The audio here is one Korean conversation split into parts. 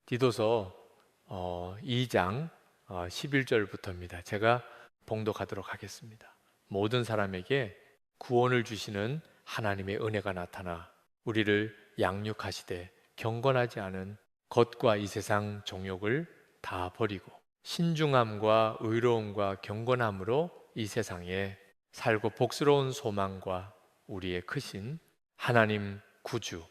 디도서 2장 11절부터입니다. 제가 봉독하도록 하겠습니다. 모든 사람에게 구원을 주시는 하나님의 은혜가 나타나 우리를 양육하시되 경건하지 않은 겉과 이 세상 정욕을 다 버리고 신중함과 의로움과 경건함으로 이 세상에 살고 복스러운 소망과 우리의 크신 하나님 구주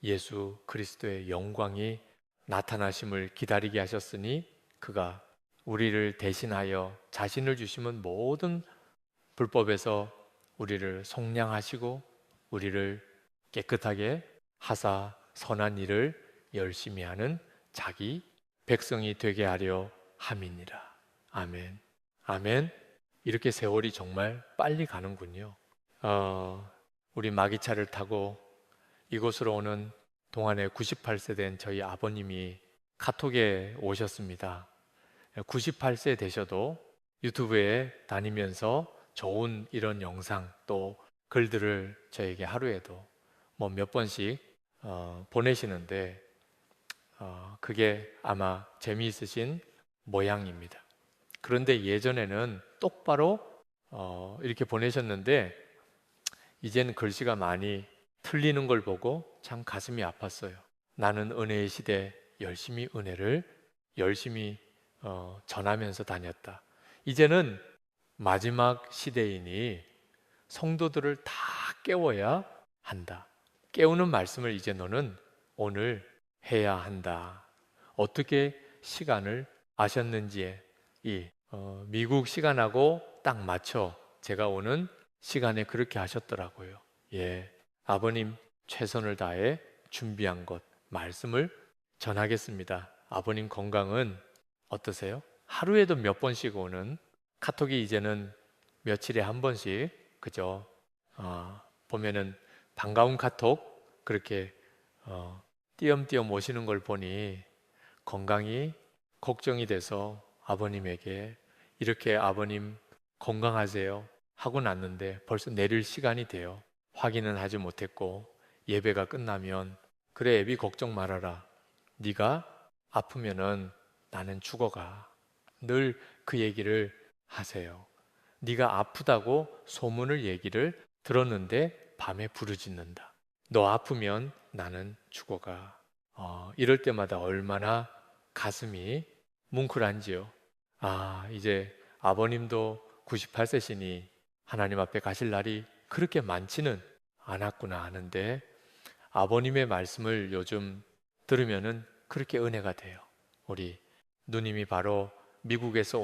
예수 그리스도의 영광이 나타나심을 기다리게 하셨으니 그가 우리를 대신하여 자신을 주시면 모든 불법에서 우리를 속량하시고 우리를 깨끗하게 하사 선한 일을 열심히 하는 자기 백성이 되게 하려 함이니라. 아멘. 아멘. 이렇게 세월이 정말 빨리 가는군요. 우리 마기차를 타고 이곳으로 오는 동안에 98세 된 저희 아버님이 카톡에 오셨습니다. 98세 되셔도 유튜브에 다니면서 좋은 이런 영상 또 글들을 저에게 하루에도 뭐 몇 번씩 보내시는데 그게 아마 재미있으신 모양입니다. 그런데 예전에는 똑바로 이렇게 보내셨는데 이제는 글씨가 많이 틀리는 걸 보고 참 가슴이 아팠어요. 나는 은혜의 시대 열심히 은혜를 열심히 전하면서 다녔다. 이제는 마지막 시대이니 성도들을 다 깨워야 한다. 깨우는 말씀을 이제 너는 오늘 해야 한다. 어떻게 시간을 아셨는지에 이 미국 시간하고 딱 맞춰 제가 오는 시간에 그렇게 하셨더라고요. 예, 아버님 최선을 다해 준비한 것 말씀을 전하겠습니다. 아버님 건강은 어떠세요? 하루에도 몇 번씩 오는 카톡이 이제는 며칠에 한 번씩 그죠? 보면은 반가운 카톡 그렇게 띄엄띄엄 오시는 걸 보니 건강이 걱정이 돼서 아버님에게 이렇게 아버님 건강하세요 하고 났는데 벌써 내릴 시간이 돼요. 확인은 하지 못했고 예배가 끝나면 그래 애비 걱정 말아라. 네가 아프면은 나는 죽어가. 늘 그 얘기를 하세요. 네가 아프다고 소문을 얘기를 들었는데 밤에 부르짖는다. 너 아프면 나는 죽어가. 이럴 때마다 얼마나 가슴이 뭉클한지요. 이제 아버님도 98세시니 하나님 앞에 가실 날이 그렇게 많지는 않았구나 하는데 아버님의 말씀을 요즘 들으면은 그렇게 은혜가 돼요. 우리 누님이 바로 미국에서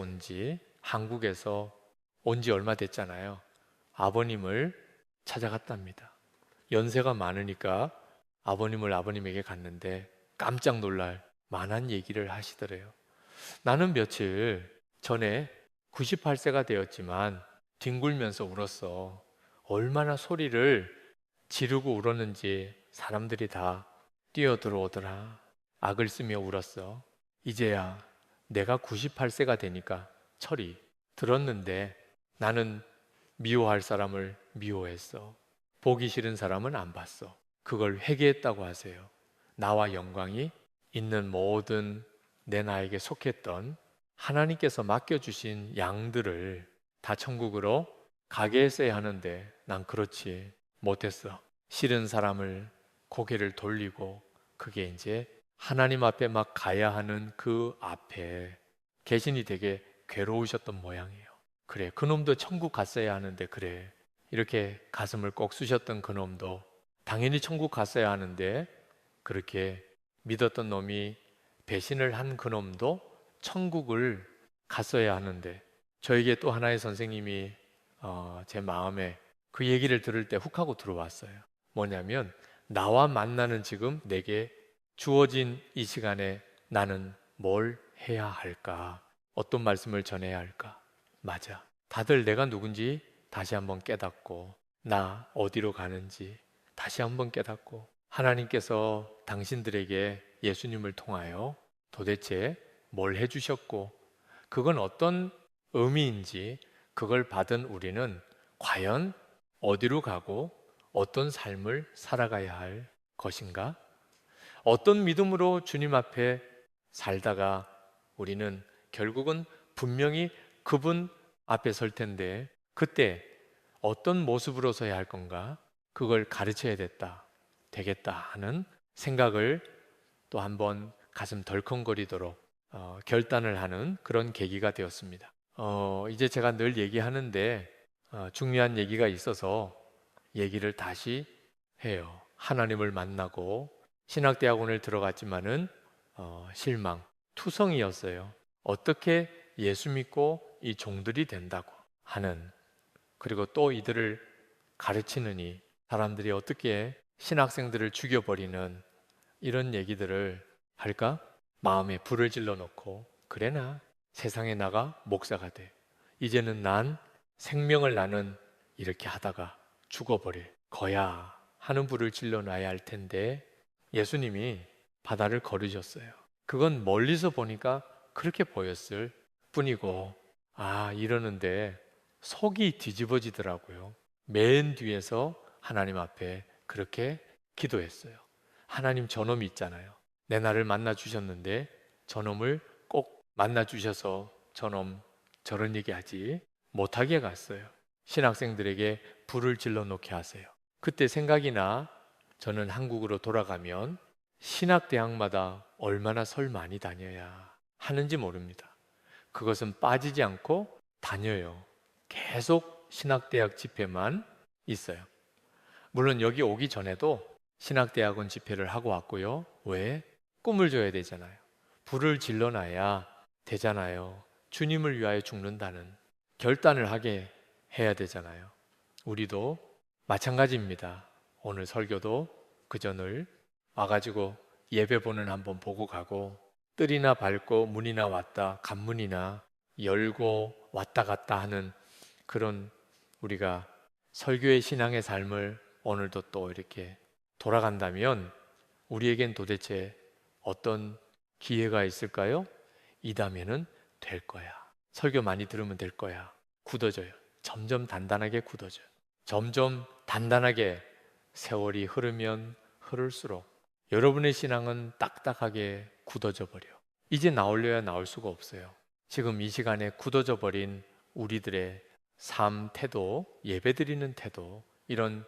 한국에서 온 지 얼마 됐잖아요. 아버님을 찾아갔답니다. 연세가 많으니까 아버님에게 갔는데 깜짝 놀랄 만한 얘기를 하시더래요. 나는 며칠 전에 98세가 되었지만 뒹굴면서 울었어. 얼마나 소리를 지르고 울었는지 사람들이 다 뛰어들어오더라. 악을 쓰며 울었어. 이제야 내가 98세가 되니까 철이 들었는데 나는 미워할 사람을 미워했어. 보기 싫은 사람은 안 봤어. 그걸 회개했다고 하세요. 나와 영광이 있는 모든 내 나에게 속했던 하나님께서 맡겨주신 양들을 다 천국으로 가게 했어야 하는데 난 그렇지 못했어. 싫은 사람을 고개를 돌리고 그게 이제 하나님 앞에 막 가야 하는 그 앞에 계신이 되게 괴로우셨던 모양이에요. 그래, 그놈도 천국 갔어야 하는데 그래. 이렇게 가슴을 꼭 쑤셨던 그놈도 당연히 천국 갔어야 하는데 그렇게 믿었던 놈이 배신을 한 그놈도 천국을 갔어야 하는데 저에게 또 하나의 선생님이 제 마음에 그 얘기를 들을 때 훅 하고 들어왔어요. 뭐냐면 나와 만나는 지금 내게 주어진 이 시간에 나는 뭘 해야 할까? 어떤 말씀을 전해야 할까? 맞아. 다들 내가 누군지 다시 한번 깨닫고 나 어디로 가는지 다시 한번 깨닫고 하나님께서 당신들에게 예수님을 통하여 도대체 뭘 해주셨고 그건 어떤 의미인지 그걸 받은 우리는 과연 어디로 가고 어떤 삶을 살아가야 할 것인가? 어떤 믿음으로 주님 앞에 살다가 우리는 결국은 분명히 그분 앞에 설 텐데 그때 어떤 모습으로 서야 할 건가? 그걸 가르쳐야 되겠다 하는 생각을 또 한번 가슴 덜컹거리도록 결단을 하는 그런 계기가 되었습니다. 이제 제가 늘 얘기하는데 중요한 얘기가 있어서 얘기를 다시 해요. 하나님을 만나고 신학대학원을 들어갔지만은 실망, 투성이었어요. 어떻게 예수 믿고 이 종들이 된다고 하는, 그리고 또 이들을 가르치느니 사람들이 어떻게 신학생들을 죽여버리는 이런 얘기들을 할까? 마음에 불을 질러 놓고 그래나 세상에 나가 목사가 돼. 이제는 난 생명을 나는 이렇게 하다가 죽어버릴 거야 하는 불을 질러 놔야 할 텐데 예수님이 바다를 걸으셨어요. 그건 멀리서 보니까 그렇게 보였을 뿐이고 이러는데 속이 뒤집어지더라고요. 맨 뒤에서 하나님 앞에 그렇게 기도했어요. 하나님 저놈 있잖아요. 내 나를 만나 주셨는데 저놈을 꼭 만나 주셔서 저놈 저런 얘기하지 못하게 갔어요. 신학생들에게 불을 질러 놓게 하세요. 그때 생각이 나 저는 한국으로 돌아가면 신학대학마다 얼마나 설 많이 다녀야 하는지 모릅니다. 그것은 빠지지 않고 다녀요. 계속 신학대학 집회만 있어요. 물론 여기 오기 전에도 신학대학원 집회를 하고 왔고요. 왜? 꿈을 줘야 되잖아요. 불을 질러놔야 되잖아요. 주님을 위하여 죽는다는 결단을 하게 해야 되잖아요. 우리도 마찬가지입니다. 오늘 설교도 그전을 와가지고 예배본을 한번 보고 가고 뜰이나 밟고 문이나 왔다 간문이나 열고 왔다 갔다 하는 그런 우리가 설교의 신앙의 삶을 오늘도 또 이렇게 돌아간다면 우리에겐 도대체 어떤 기회가 있을까요? 이다면은 될 거야. 설교 많이 들으면 될 거야. 굳어져요. 점점 단단하게 굳어져요. 점점 단단하게 세월이 흐르면 흐를수록 여러분의 신앙은 딱딱하게 굳어져 버려. 이제 나오려야 나올 수가 없어요. 지금 이 시간에 굳어져 버린 우리들의 삶 태도, 예배드리는 태도, 이런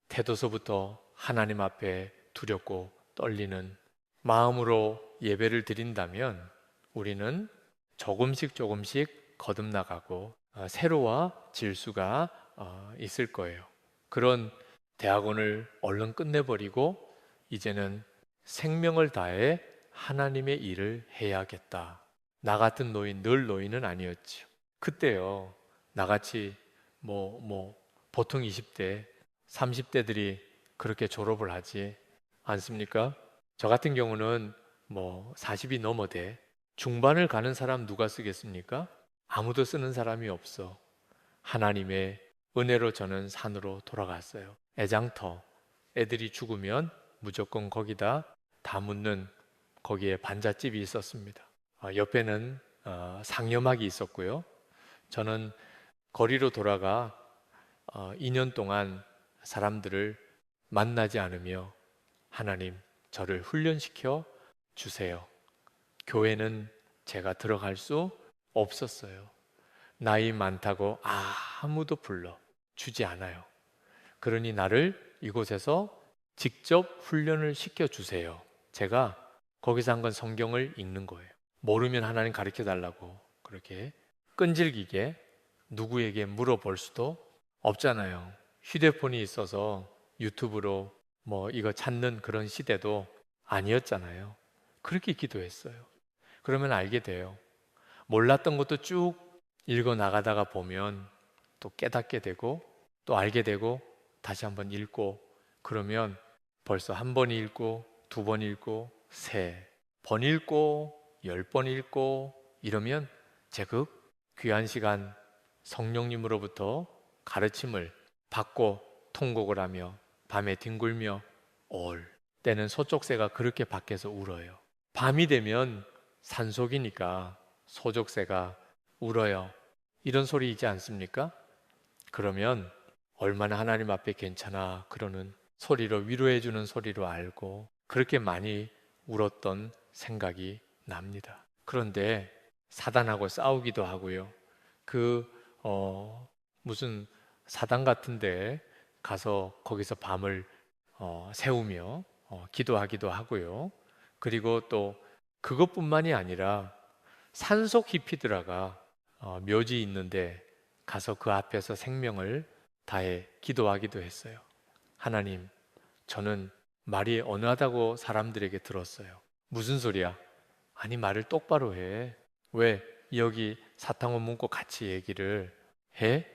태도서부터 하나님 앞에 두렵고 떨리는 마음으로 예배를 드린다면 우리는 조금씩 거듭나가고 새로워질 수가 있을 거예요. 그런 대학원을 얼른 끝내버리고 이제는 생명을 다해 하나님의 일을 해야겠다. 나 같은 노인, 늘 노인은 아니었죠. 그때요, 나같이 보통 20대, 30대들이 그렇게 졸업을 하지 않습니까? 저 같은 경우는 40이 넘어대. 중반을 가는 사람 누가 쓰겠습니까? 아무도 쓰는 사람이 없어. 하나님의 은혜로 저는 산으로 돌아갔어요. 애장터. 애들이 죽으면 무조건 거기다 다 묻는 거기에 반잣집이 있었습니다. 옆에는 상점막이 있었고요. 저는 거리로 돌아가 2년 동안 사람들을 만나지 않으며 하나님 저를 훈련시켜 주세요. 교회는 제가 들어갈 수 없었어요. 나이 많다고 아무도 불러 주지 않아요. 그러니 나를 이곳에서 직접 훈련을 시켜 주세요. 제가 거기서 한 건 성경을 읽는 거예요. 모르면 하나님 가르쳐 달라고 그렇게 끈질기게 누구에게 물어볼 수도 없잖아요. 휴대폰이 있어서 유튜브로 이거 찾는 그런 시대도 아니었잖아요. 그렇게 기도했어요. 그러면 알게 돼요. 몰랐던 것도 쭉 읽어 나가다가 보면 또 깨닫게 되고 또 알게 되고 다시 한번 읽고 그러면 벌써 한 번 읽고 두 번 읽고 세 번 읽고 10번 읽고 이러면 제그 귀한 시간 성령님으로부터 가르침을 받고 통곡을 하며 밤에 뒹굴며 올 때는 소쪽새가 그렇게 밖에서 울어요. 밤이 되면 산속이니까 소족새가 울어요. 이런 소리이지 않습니까? 그러면 얼마나 하나님 앞에 괜찮아 그러는 소리로 위로해주는 소리로 알고 그렇게 많이 울었던 생각이 납니다. 그런데 사단하고 싸우기도 하고요. 그 무슨 사당 같은데 가서 거기서 밤을 새우며 기도하기도 하고요. 그리고 또 그것뿐만이 아니라 산속 히피드라가 묘지 있는데 가서 그 앞에서 생명을 다해 기도하기도 했어요. 하나님, 저는 말이 언하다고 사람들에게 들었어요. 무슨 소리야? 아니, 말을 똑바로 해. 왜 여기 사탕원 문고 같이 얘기를 해?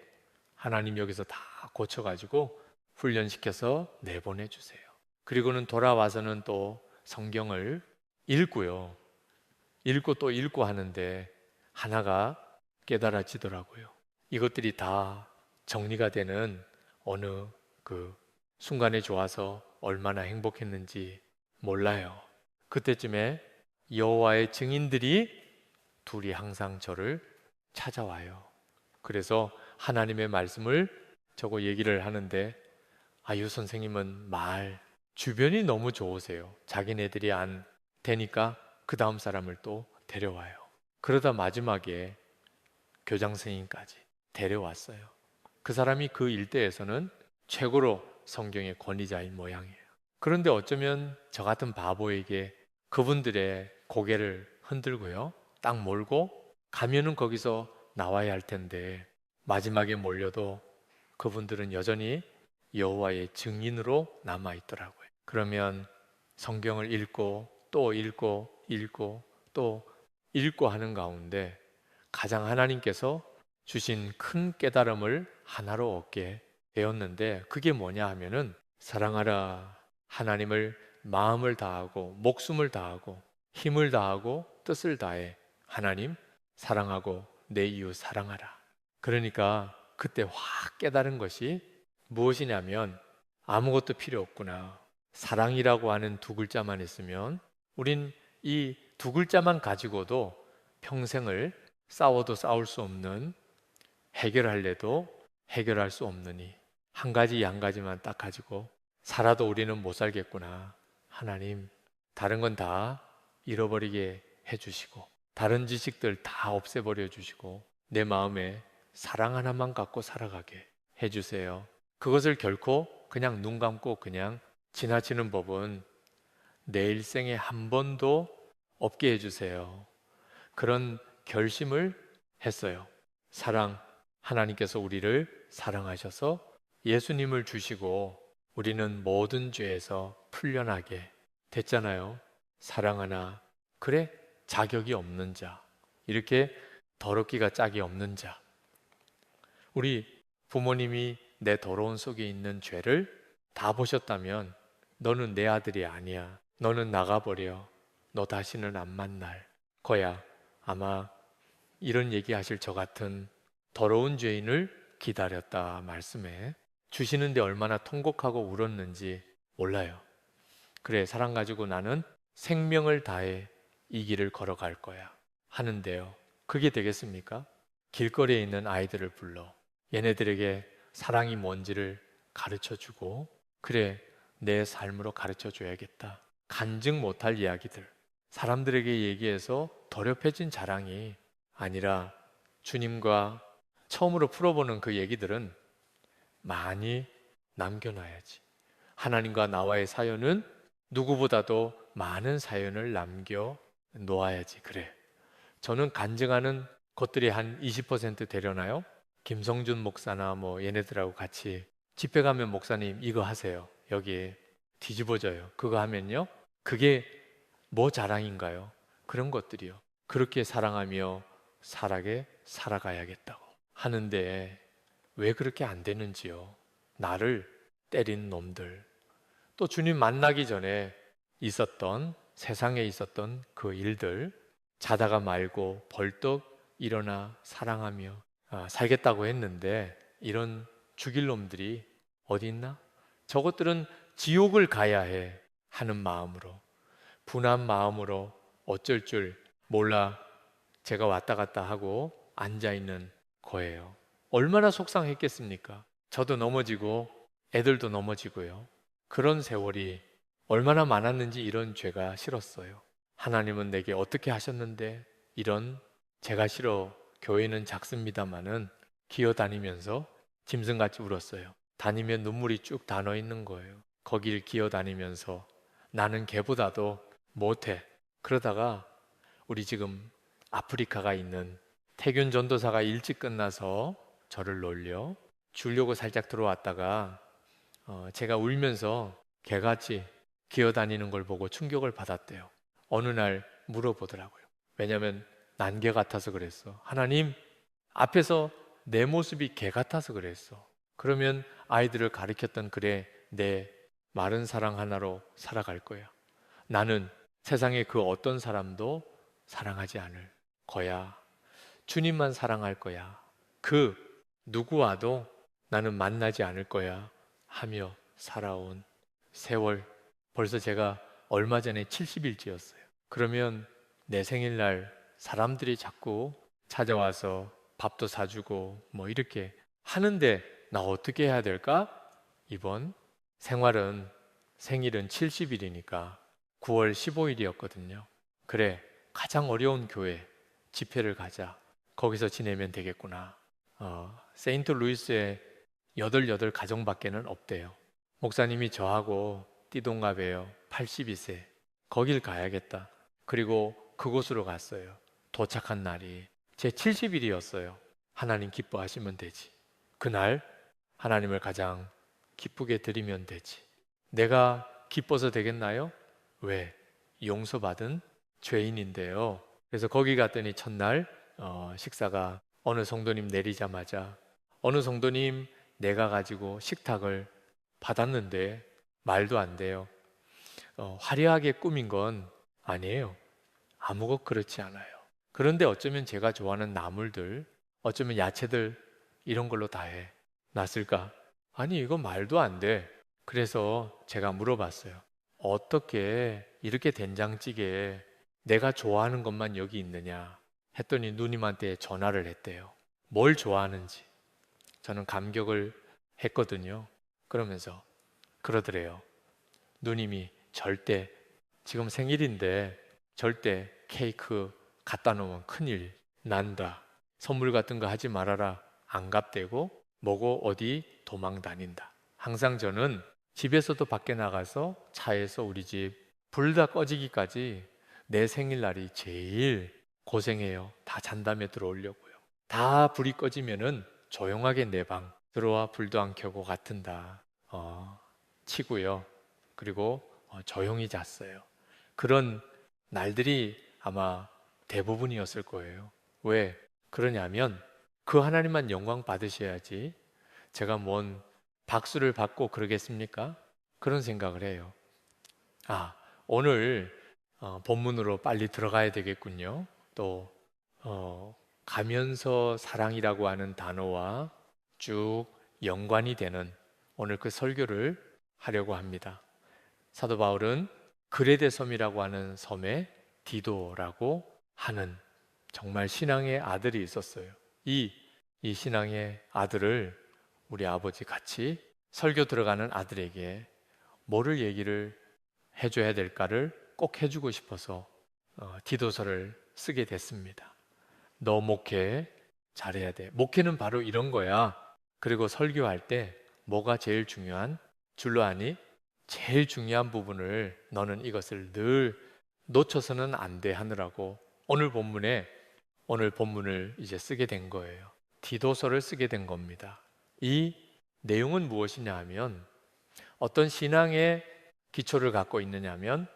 하나님 여기서 다 고쳐가지고 훈련시켜서 내보내주세요. 그리고는 돌아와서는 또 성경을 읽고요. 읽고 또 읽고 하는데 하나가 깨달아지더라고요. 이것들이 다 정리가 되는 어느 그 순간에 좋아서 얼마나 행복했는지 몰라요. 그때쯤에 여호와의 증인들이 둘이 항상 저를 찾아와요. 그래서 하나님의 말씀을 저거 얘기를 하는데 아유 선생님은 말 주변이 너무 좋으세요. 자기네들이 안 되니까 그 다음 사람을 또 데려와요. 그러다 마지막에 교장 선생님까지 데려왔어요. 그 사람이 그 일대에서는 최고로 성경의 권위자인 모양이에요. 그런데 어쩌면 저 같은 바보에게 그분들의 고개를 흔들고요. 딱 몰고 가면은 거기서 나와야 할 텐데 마지막에 몰려도 그분들은 여전히 여호와의 증인으로 남아 있더라고요. 그러면 성경을 읽고 또 읽고 또 읽고 하는 가운데 가장 하나님께서 주신 큰 깨달음을 하나로 얻게 되었는데 그게 뭐냐 하면은 사랑하라 하나님을 마음을 다하고 목숨을 다하고 힘을 다하고 뜻을 다해 하나님 사랑하고 내 이웃 사랑하라. 그러니까 그때 확 깨달은 것이 무엇이냐면 아무것도 필요 없구나. 사랑이라고 하는 두 글자만 있으면 우린 이 두 글자만 가지고도 평생을 싸워도 싸울 수 없는 해결할래도 해결할 수 없느니 한 가지 양 가지만 딱 가지고 살아도 우리는 못 살겠구나. 하나님 다른 건 다 잃어버리게 해주시고 다른 지식들 다 없애버려 주시고 내 마음에 사랑 하나만 갖고 살아가게 해주세요. 그것을 결코 그냥 눈 감고 그냥 지나치는 법은 내 일생에 한 번도 없게 해주세요. 그런 결심을 했어요. 사랑, 하나님께서 우리를 사랑하셔서 예수님을 주시고 우리는 모든 죄에서 풀려나게 됐잖아요. 사랑하나, 그래, 자격이 없는 자, 이렇게 더럽기가 짝이 없는 자. 우리 부모님이 내 더러운 속에 있는 죄를 다 보셨다면 너는 내 아들이 아니야. 너는 나가버려. 너 다시는 안 만날 거야. 아마 이런 얘기하실 저 같은 더러운 죄인을 기다렸다 말씀에 주시는데 얼마나 통곡하고 울었는지 몰라요. 그래, 사랑 가지고 나는 생명을 다해 이 길을 걸어갈 거야 하는데요. 그게 되겠습니까? 길거리에 있는 아이들을 불러 얘네들에게 사랑이 뭔지를 가르쳐 주고 그래, 내 삶으로 가르쳐 줘야겠다. 간증 못할 이야기들 사람들에게 얘기해서 더럽혀진 자랑이 아니라 주님과 처음으로 풀어보는 그 얘기들은 많이 남겨놔야지. 하나님과 나와의 사연은 누구보다도 많은 사연을 남겨 놓아야지. 그래. 저는 간증하는 것들이 한 20% 되려나요? 김성준 목사나 뭐 얘네들하고 같이 집회 가면 목사님 이거 하세요. 여기 뒤집어져요. 그거 하면요. 그게 뭐 자랑인가요? 그런 것들이요. 그렇게 사랑하며 살아게 살아가야겠다고 하는데 왜 그렇게 안 되는지요? 나를 때린 놈들. 또 주님 만나기 전에 있었던 세상에 있었던 그 일들 자다가 말고 벌떡 일어나 사랑하며 살겠다고 했는데 이런 죽일 놈들이 어디 있나? 저것들은 지옥을 가야 해 하는 마음으로 분한 마음으로 어쩔 줄 몰라 제가 왔다 갔다 하고 앉아 있는 거예요. 얼마나 속상했겠습니까? 저도 넘어지고 애들도 넘어지고요. 그런 세월이 얼마나 많았는지 이런 죄가 싫었어요. 하나님은 내게 어떻게 하셨는데 이런 제가 싫어 교회는 작습니다마는 기어다니면서 짐승같이 울었어요. 다니면 눈물이 쭉 다 넣어 있는 거예요. 거길 기어다니면서 나는 걔보다도 못해. 그러다가 우리 지금 아프리카가 있는 태균 전도사가 일찍 끝나서 저를 놀려 주려고 살짝 들어왔다가 제가 울면서 개같이 기어다니는 걸 보고 충격을 받았대요. 어느 날 물어보더라고요. 왜냐면 난 개 같아서 그랬어. 하나님, 앞에서 내 모습이 개 같아서 그랬어. 그러면 아이들을 가르쳤던 그래, 내 마른 사랑 하나로 살아갈 거야. 나는 세상의 그 어떤 사람도 사랑하지 않을 거야. 주님만 사랑할 거야. 그 누구와도 나는 만나지 않을 거야. 하며 살아온 세월. 벌써 제가 얼마 전에 70일째였어요. 그러면 내 생일날 사람들이 자꾸 찾아와서 밥도 사주고 뭐 이렇게 하는데 나 어떻게 해야 될까? 이번 생일은 70일이니까 9월 15일이었거든요. 그래, 가장 어려운 교회 집회를 가자. 거기서 지내면 되겠구나. 세인트루이스에 88 가정밖에는 없대요. 목사님이 저하고 띠동갑이에요. 82세. 거길 가야겠다. 그리고 그곳으로 갔어요. 도착한 날이 제 70일이었어요. 하나님 기뻐하시면 되지. 그날 하나님을 가장 기쁘게 드리면 되지. 내가 기뻐서 되겠나요? 왜? 용서받은 죄인인데요. 그래서 거기 갔더니 첫날 식사가 어느 성도님 내리자마자 어느 성도님 내가 가지고 식탁을 받았는데 말도 안 돼요. 화려하게 꾸민 건 아니에요. 아무것 그렇지 않아요. 그런데 어쩌면 제가 좋아하는 나물들, 어쩌면 야채들 이런 걸로 다 해 놨을까? 아니, 이거 말도 안 돼. 그래서 제가 물어봤어요. 어떻게 이렇게 된장찌개에 내가 좋아하는 것만 여기 있느냐? 했더니 누님한테 전화를 했대요. 뭘 좋아하는지. 저는 감격을 했거든요. 그러면서 그러더래요. 누님이 절대 지금 생일인데 절대 케이크 갖다 놓으면 큰일 난다. 선물 같은 거 하지 말아라. 안갑대고 뭐고 어디 도망 다닌다. 항상 저는 집에서도 밖에 나가서 차에서 우리 집 불 다 꺼지기까지 내 생일날이 제일 고생해요. 다 잔담에 들어오려고요. 다 불이 꺼지면은 조용하게 내 방 들어와 불도 안 켜고 같은다 치고요. 그리고 조용히 잤어요. 그런 날들이 아마 대부분이었을 거예요. 왜 그러냐면 그 하나님만 영광 받으셔야지 제가 뭔 박수를 받고 그러겠습니까? 그런 생각을 해요. 오늘 본문으로 빨리 들어가야 되겠군요. 또 가면서 사랑이라고 하는 단어와 쭉 연관이 되는 오늘 그 설교를 하려고 합니다. 사도 바울은 그레데 섬이라고 하는 섬에 디도라고 하는 정말 신앙의 아들이 있었어요. 이 신앙의 아들을 우리 아버지 같이 설교 들어가는 아들에게 뭐를 얘기를 해줘야 될까를 꼭 해주고 싶어서 디도서를 쓰게 됐습니다. 너 목회 잘해야 돼. 목회는 바로 이런 거야. 그리고 설교할 때 뭐가 제일 중요한 줄로 아니? 제일 중요한 부분을 너는 이것을 늘 놓쳐서는 안 돼 하느라고 오늘 본문을 이제 쓰게 된 거예요. 디도서를 쓰게 된 겁니다. 이 내용은 무엇이냐 하면 어떤 신앙의 기초를 갖고 있느냐 하면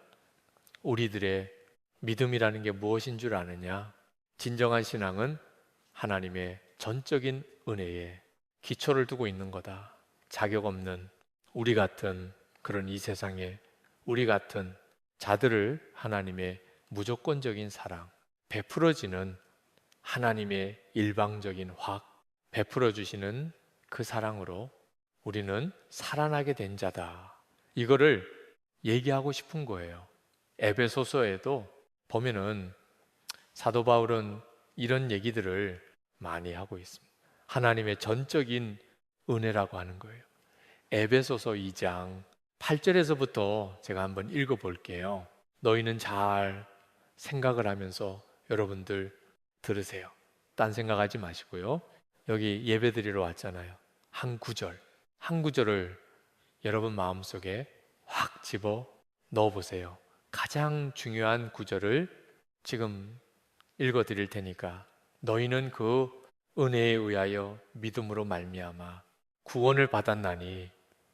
우리들의 믿음이라는 게 무엇인 줄 아느냐? 진정한 신앙은 하나님의 전적인 은혜에 기초를 두고 있는 거다. 자격 없는 우리 같은 그런 이 세상에 우리 같은 자들을 하나님의 무조건적인 사랑, 베풀어지는 하나님의 일방적인 확 베풀어 주시는 그 사랑으로 우리는 살아나게 된 자다. 이거를 얘기하고 싶은 거예요. 에베소서에도 보면은 사도 바울은 이런 얘기들을 많이 하고 있습니다. 하나님의 전적인 은혜라고 하는 거예요. 에베소서 2장 8절에서부터 제가 한번 읽어 볼게요. 너희는 잘 생각을 하면서 여러분들 들으세요. 딴 생각하지 마시고요. 여기 예배드리러 왔잖아요. 한 구절을 여러분 마음속에 확 집어 넣어 보세요. 가장 중요한 구절을 지금 읽어 드릴 테니까 너희는 그 은혜에 의하여 믿음으로 말미암아 구원을 받았나니,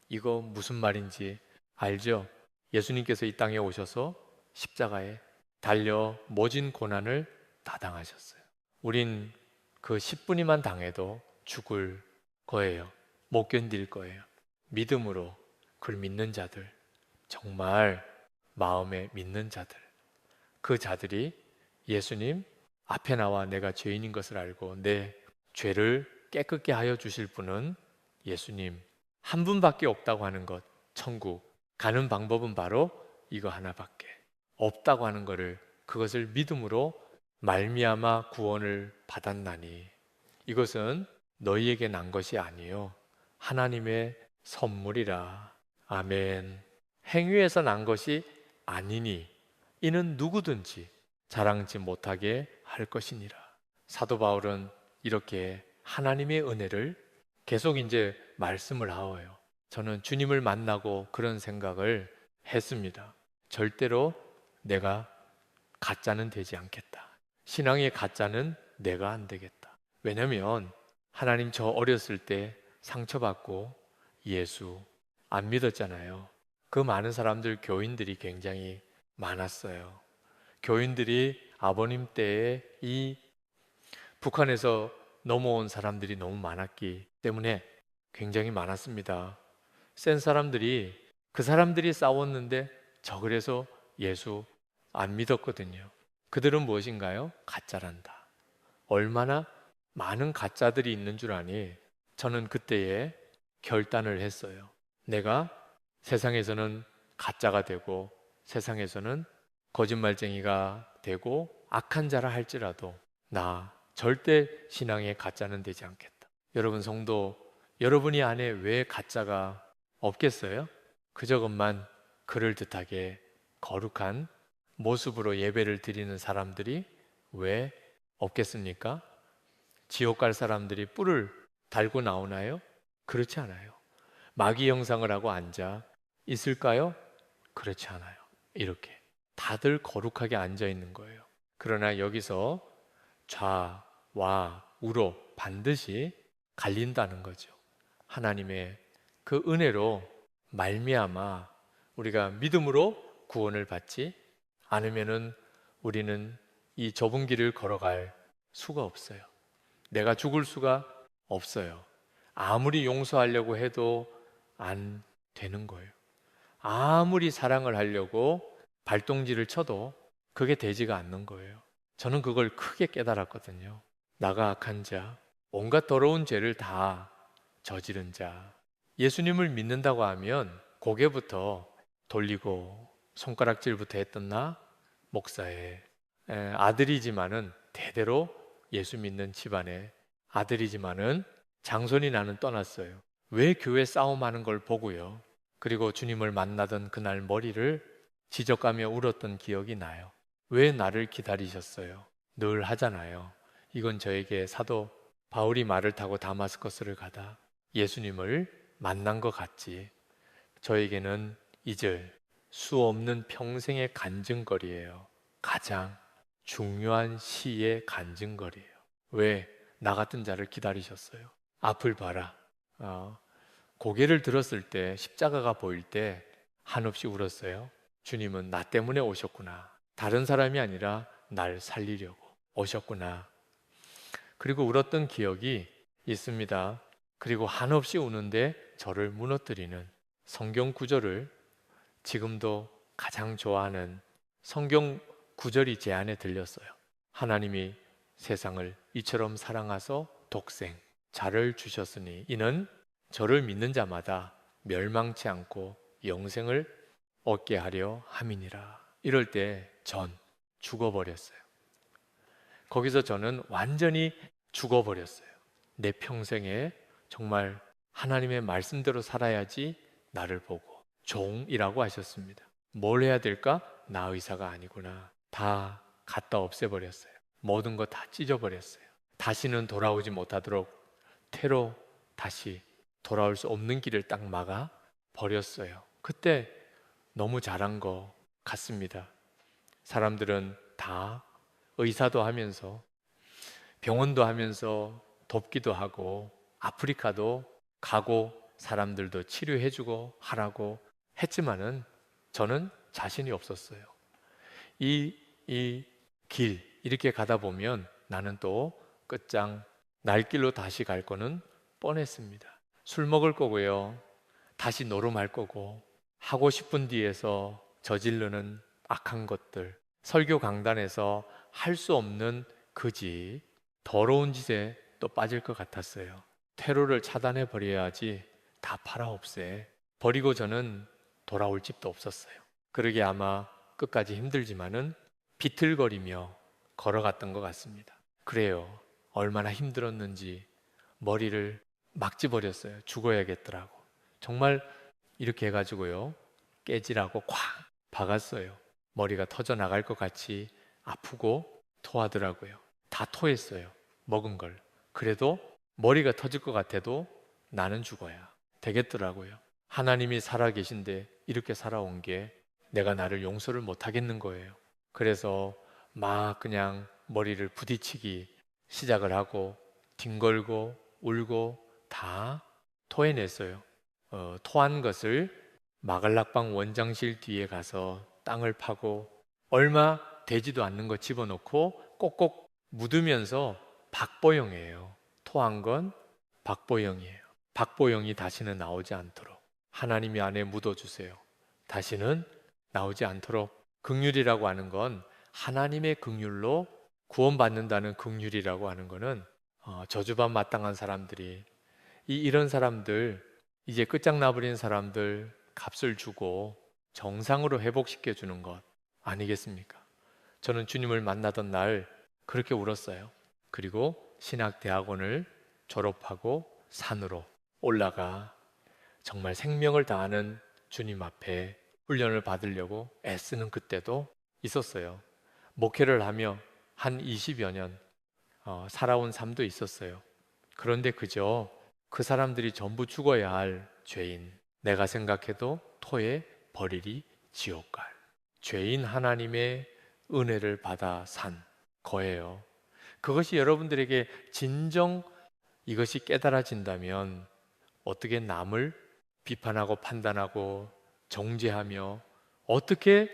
이거 무슨 말인지 알죠? 예수님께서 이 땅에 오셔서 십자가에 달려 모진 고난을 다 당하셨어요. 우린 그 10분이만 당해도 죽을 거예요. 못 견딜 거예요. 믿음으로 그걸 믿는 자들, 정말 마음에 믿는 자들, 그 자들이 예수님 앞에 나와 내가 죄인인 것을 알고 내 죄를 깨끗게 하여 주실 분은 예수님 한 분밖에 없다고 하는 것, 천국 가는 방법은 바로 이거 하나밖에 없다고 하는 것을, 그것을 믿음으로 말미암아 구원을 받았나니, 이것은 너희에게 난 것이 아니요 하나님의 선물이라. 아멘. 행위에서 난 것이 아니니 이는 누구든지 자랑치 못하게 할 것이니라. 사도 바울은 이렇게 하나님의 은혜를 계속 이제 말씀을 하어요. 저는 주님을 만나고 그런 생각을 했습니다. 절대로 내가 가짜는 되지 않겠다. 신앙의 가짜는 내가 안 되겠다. 왜냐면 하나님, 저 어렸을 때 상처받고 예수 안 믿었잖아요. 그 많은 사람들, 교인들이 굉장히 많았어요. 교인들이 아버님 때에 이 북한에서 넘어온 사람들이 너무 많았기 때문에 굉장히 많았습니다. 센 사람들이, 그 사람들이 싸웠는데 저 그래서 예수 안 믿었거든요. 그들은 무엇인가요? 가짜란다. 얼마나 많은 가짜들이 있는 줄 아니? 저는 그때에 결단을 했어요. 내가 세상에서는 가짜가 되고 세상에서는 거짓말쟁이가 되고 악한 자라 할지라도 나 절대 신앙의 가짜는 되지 않겠다. 여러분 성도, 여러분이 안에 왜 가짜가 없겠어요? 그저것만 그럴듯하게 거룩한 모습으로 예배를 드리는 사람들이 왜 없겠습니까? 지옥 갈 사람들이 뿔을 달고 나오나요? 그렇지 않아요. 마귀 형상을 하고 앉아 있을까요? 그렇지 않아요. 이렇게 다들 거룩하게 앉아 있는 거예요. 그러나 여기서 좌와 우로 반드시 갈린다는 거죠. 하나님의 그 은혜로 말미암아 우리가 믿음으로 구원을 받지 않으면은 우리는 이 좁은 길을 걸어갈 수가 없어요. 내가 죽을 수가 없어요. 아무리 용서하려고 해도 안 되는 거예요. 아무리 사랑을 하려고 발동지를 쳐도 그게 되지가 않는 거예요. 저는 그걸 크게 깨달았거든요. 나가 악한 자, 온갖 더러운 죄를 다 저지른 자, 예수님을 믿는다고 하면 고개부터 돌리고 손가락질부터 했던 나 목사의 아들이지만은, 대대로 예수 믿는 집안의 아들이지만은 장손이 나는 떠났어요. 왜 교회 싸움하는 걸 보고요. 그리고 주님을 만나던 그날 머리를 지적하며 울었던 기억이 나요. 왜 나를 기다리셨어요? 늘 하잖아요. 이건 저에게 사도 바울이 말을 타고 다마스커스를 가다 예수님을 만난 것 같지, 저에게는 잊을 수 없는 평생의 간증거리예요. 가장 중요한 시의 간증거리예요. 왜 나 같은 자를 기다리셨어요? 앞을 봐라. 고개를 들었을 때, 십자가가 보일 때 한없이 울었어요. 주님은 나 때문에 오셨구나. 다른 사람이 아니라 날 살리려고 오셨구나. 그리고 울었던 기억이 있습니다. 그리고 한없이 우는데 저를 무너뜨리는 성경 구절을 지금도 가장 좋아하는 성경 구절이 제 안에 들렸어요. 하나님이 세상을 이처럼 사랑하사 독생 자를 주셨으니 이는 저를 믿는 자마다 멸망치 않고 영생을 얻게 하려 함이니라. 이럴 때 전 죽어버렸어요. 거기서 저는 완전히 죽어버렸어요. 내 평생에 정말 하나님의 말씀대로 살아야지 나를 보고 종이라고 하셨습니다. 뭘 해야 될까? 나 의사가 아니구나. 다 갖다 없애버렸어요. 모든 거 다 찢어버렸어요. 다시는 돌아오지 못하도록 퇴로 다시 돌아올 수 없는 길을 딱 막아 버렸어요. 그때 너무 잘한 거 같습니다. 사람들은 다 의사도 하면서 병원도 하면서 돕기도 하고 아프리카도 가고 사람들도 치료해주고 하라고 했지만은 저는 자신이 없었어요. 이 길 이렇게 가다 보면 나는 또 끝장 날 길로 다시 갈 거는 뻔했습니다. 술 먹을 거고요. 다시 노름할 거고 하고 싶은 뒤에서 저지르는 악한 것들 설교 강단에서 할 수 없는 그 짓 더러운 짓에 또 빠질 것 같았어요. 퇴로를 차단해 버려야지 다 팔아 없애 버리고 저는 돌아올 집도 없었어요. 그러게 아마 끝까지 힘들지만은 비틀거리며 걸어갔던 것 같습니다. 그래요. 얼마나 힘들었는지 머리를 막 찌버렸어요. 죽어야겠더라고. 정말 이렇게 해가지고요. 깨지라고 콱 박았어요. 머리가 터져 나갈 것 같이 아프고 토하더라고요. 다 토했어요. 먹은 걸. 그래도 머리가 터질 것 같아도 나는 죽어야 되겠더라고요. 하나님이 살아계신데 이렇게 살아온 게 내가 나를 용서를 못 하겠는 거예요. 그래서 막 그냥 머리를 부딪히기 시작을 하고 뒹굴고 울고 다 토해냈어요. 토한 것을 마갈락방 원장실 뒤에 가서 땅을 파고 얼마 되지도 않는 거 집어넣고 꼭꼭 묻으면서 박보영이에요. 토한 건 박보영이에요. 박보영이 다시는 나오지 않도록 하나님이 안에 묻어주세요. 다시는 나오지 않도록. 긍휼이라고 하는 건 하나님의 긍휼로 구원받는다는 긍휼이라고 하는 거는 저주받 마땅한 사람들이 이런 사람들 이제 끝장나버린 사람들 값을 주고 정상으로 회복시켜 주는 것 아니겠습니까? 저는 주님을 만나던 날 그렇게 울었어요. 그리고 신학대학원을 졸업하고 산으로 올라가 정말 생명을 다하는 주님 앞에 훈련을 받으려고 애쓰는 그때도 있었어요. 목회를 하며 한 20여 년 살아온 삶도 있었어요. 그런데 그저 그 사람들이 전부 죽어야 할 죄인, 내가 생각해도 토해 버리리 지옥갈 죄인 하나님의 은혜를 받아 산 거예요. 그것이 여러분들에게 진정 이것이 깨달아진다면 어떻게 남을 비판하고 판단하고 정죄하며 어떻게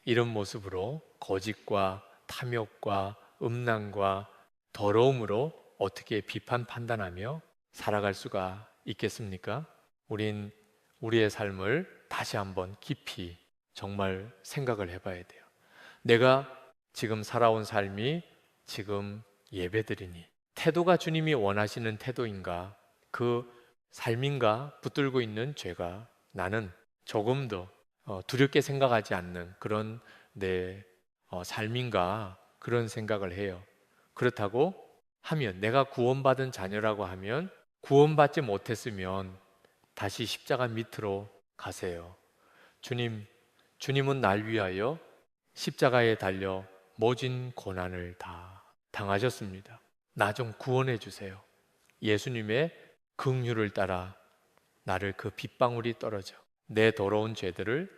이런 모습으로 거짓과 탐욕과 음란과 더러움으로 어떻게 비판 판단하며 살아갈 수가 있겠습니까? 우린 우리의 삶을 다시 한번 깊이 정말 생각을 해봐야 돼요. 내가 지금 살아온 삶이 지금 예배드리니 태도가 주님이 원하시는 태도인가? 그 삶인가? 붙들고 있는 죄가 나는 조금 더 두렵게 생각하지 않는 그런 내 삶인가? 그런 생각을 해요. 그렇다고 하면 내가 구원받은 자녀라고 하면 구원받지 못했으면 다시 십자가 밑으로 가세요. 주님은 날 위하여 십자가에 달려 모진 고난을 다 당하셨습니다. 나 좀 구원해 주세요. 예수님의 긍휼을 따라 나를 그 빗방울이 떨어져 내 더러운 죄들을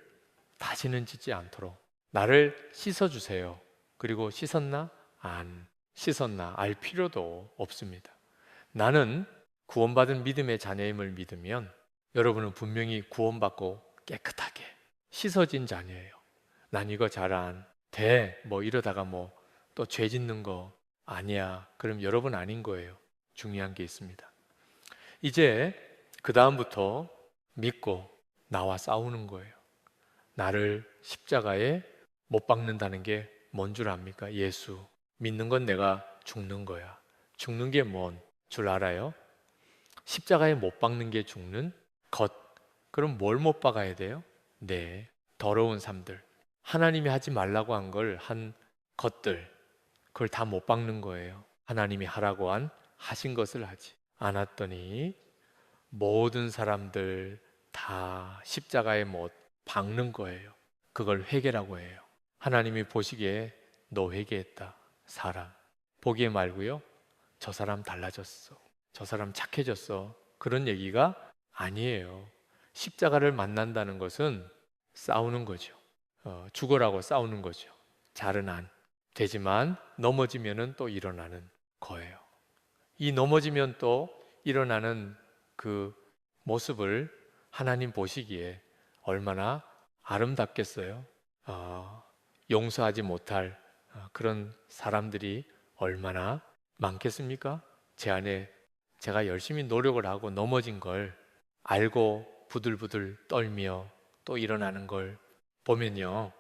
다시는 짓지 않도록 나를 씻어 주세요. 그리고 씻었나? 안 씻었나? 알 필요도 없습니다. 나는 구원받은 믿음의 자녀임을 믿으면 여러분은 분명히 구원받고 깨끗하게 씻어진 자녀예요. 난 이거 잘 안 돼. 뭐 이러다가 뭐 또 죄 짓는 거 아니야. 그럼 여러분 아닌 거예요. 중요한 게 있습니다. 이제 그 다음부터 믿고 나와 싸우는 거예요. 나를 십자가에 못 박는다는 게 뭔 줄 압니까? 예수. 믿는 건 내가 죽는 거야. 죽는 게 뭔 줄 알아요? 십자가에 못 박는 게 죽는 것. 그럼 뭘 못 박아야 돼요? 네, 더러운 삶들. 하나님이 하지 말라고 한 걸 한 것들. 그걸 다 못 박는 거예요. 하나님이 하라고 하신 것을 하지 않았더니 모든 사람들 다 십자가에 못 박는 거예요. 그걸 회개라고 해요. 하나님이 보시기에 너 회개했다. 사람. 보기에 말고요. 저 사람 달라졌어. 저 사람 착해졌어. 그런 얘기가 아니에요. 십자가를 만난다는 것은 싸우는 거죠. 죽어라고 싸우는 거죠. 잘은 안 되지만 넘어지면은 또 일어나는 거예요. 이 넘어지면 또 일어나는 그 모습을 하나님 보시기에 얼마나 아름답겠어요. 용서하지 못할 그런 사람들이 얼마나 많겠습니까? 제 안에 제가 열심히 노력을 하고 넘어진 걸 알고 부들부들 떨며 또 일어나는 걸 보면요.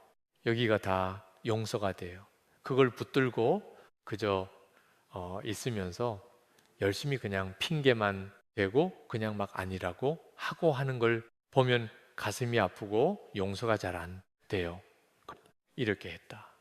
여기가 다 용서가 돼요. 그걸 붙들고 그저 있으면서 열심히 그냥 핑계만 대고 그냥 막 아니라고 하고 하는 걸 보면 가슴이 아프고 용서가 잘 안 돼요. 이렇게 했다.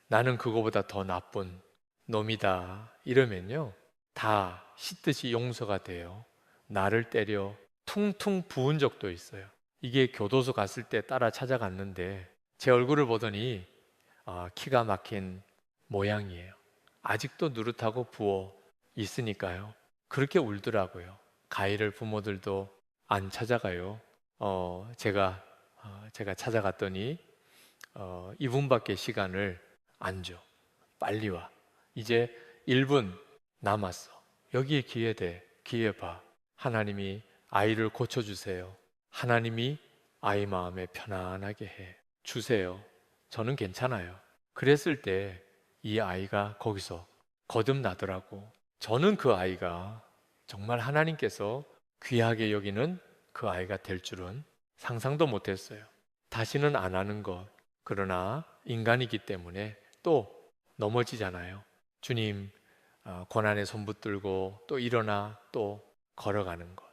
나는 그거보다 더 나쁜 놈이다. 이러면요. 다 씻듯이 용서가 돼요. 나를 때려 퉁퉁 부은 적도 있어요. 이게 교도소 갔을 때 따라 찾아갔는데 제 얼굴을 보더니 키가 막힌 모양이에요. 아직도 누릇하고 부어 있으니까요. 그렇게 울더라고요. 가해를 부모들도 안 찾아가요. 제가 찾아갔더니 이분밖에 시간을 안 줘. 빨리 와. 이제 1분 남았어. 여기에 기회 돼. 기회 봐. 하나님이 아이를 고쳐주세요. 하나님이 아이 마음에 편안하게 해 주세요. 저는 괜찮아요. 그랬을 때 이 아이가 거기서 거듭나더라고. 저는 그 아이가 정말 하나님께서 귀하게 여기는 그 아이가 될 줄은 상상도 못했어요. 다시는 안 하는 것. 그러나 인간이기 때문에 또 넘어지잖아요. 주님 고난의 손 붙들고 또 일어나 또 걸어가는 것.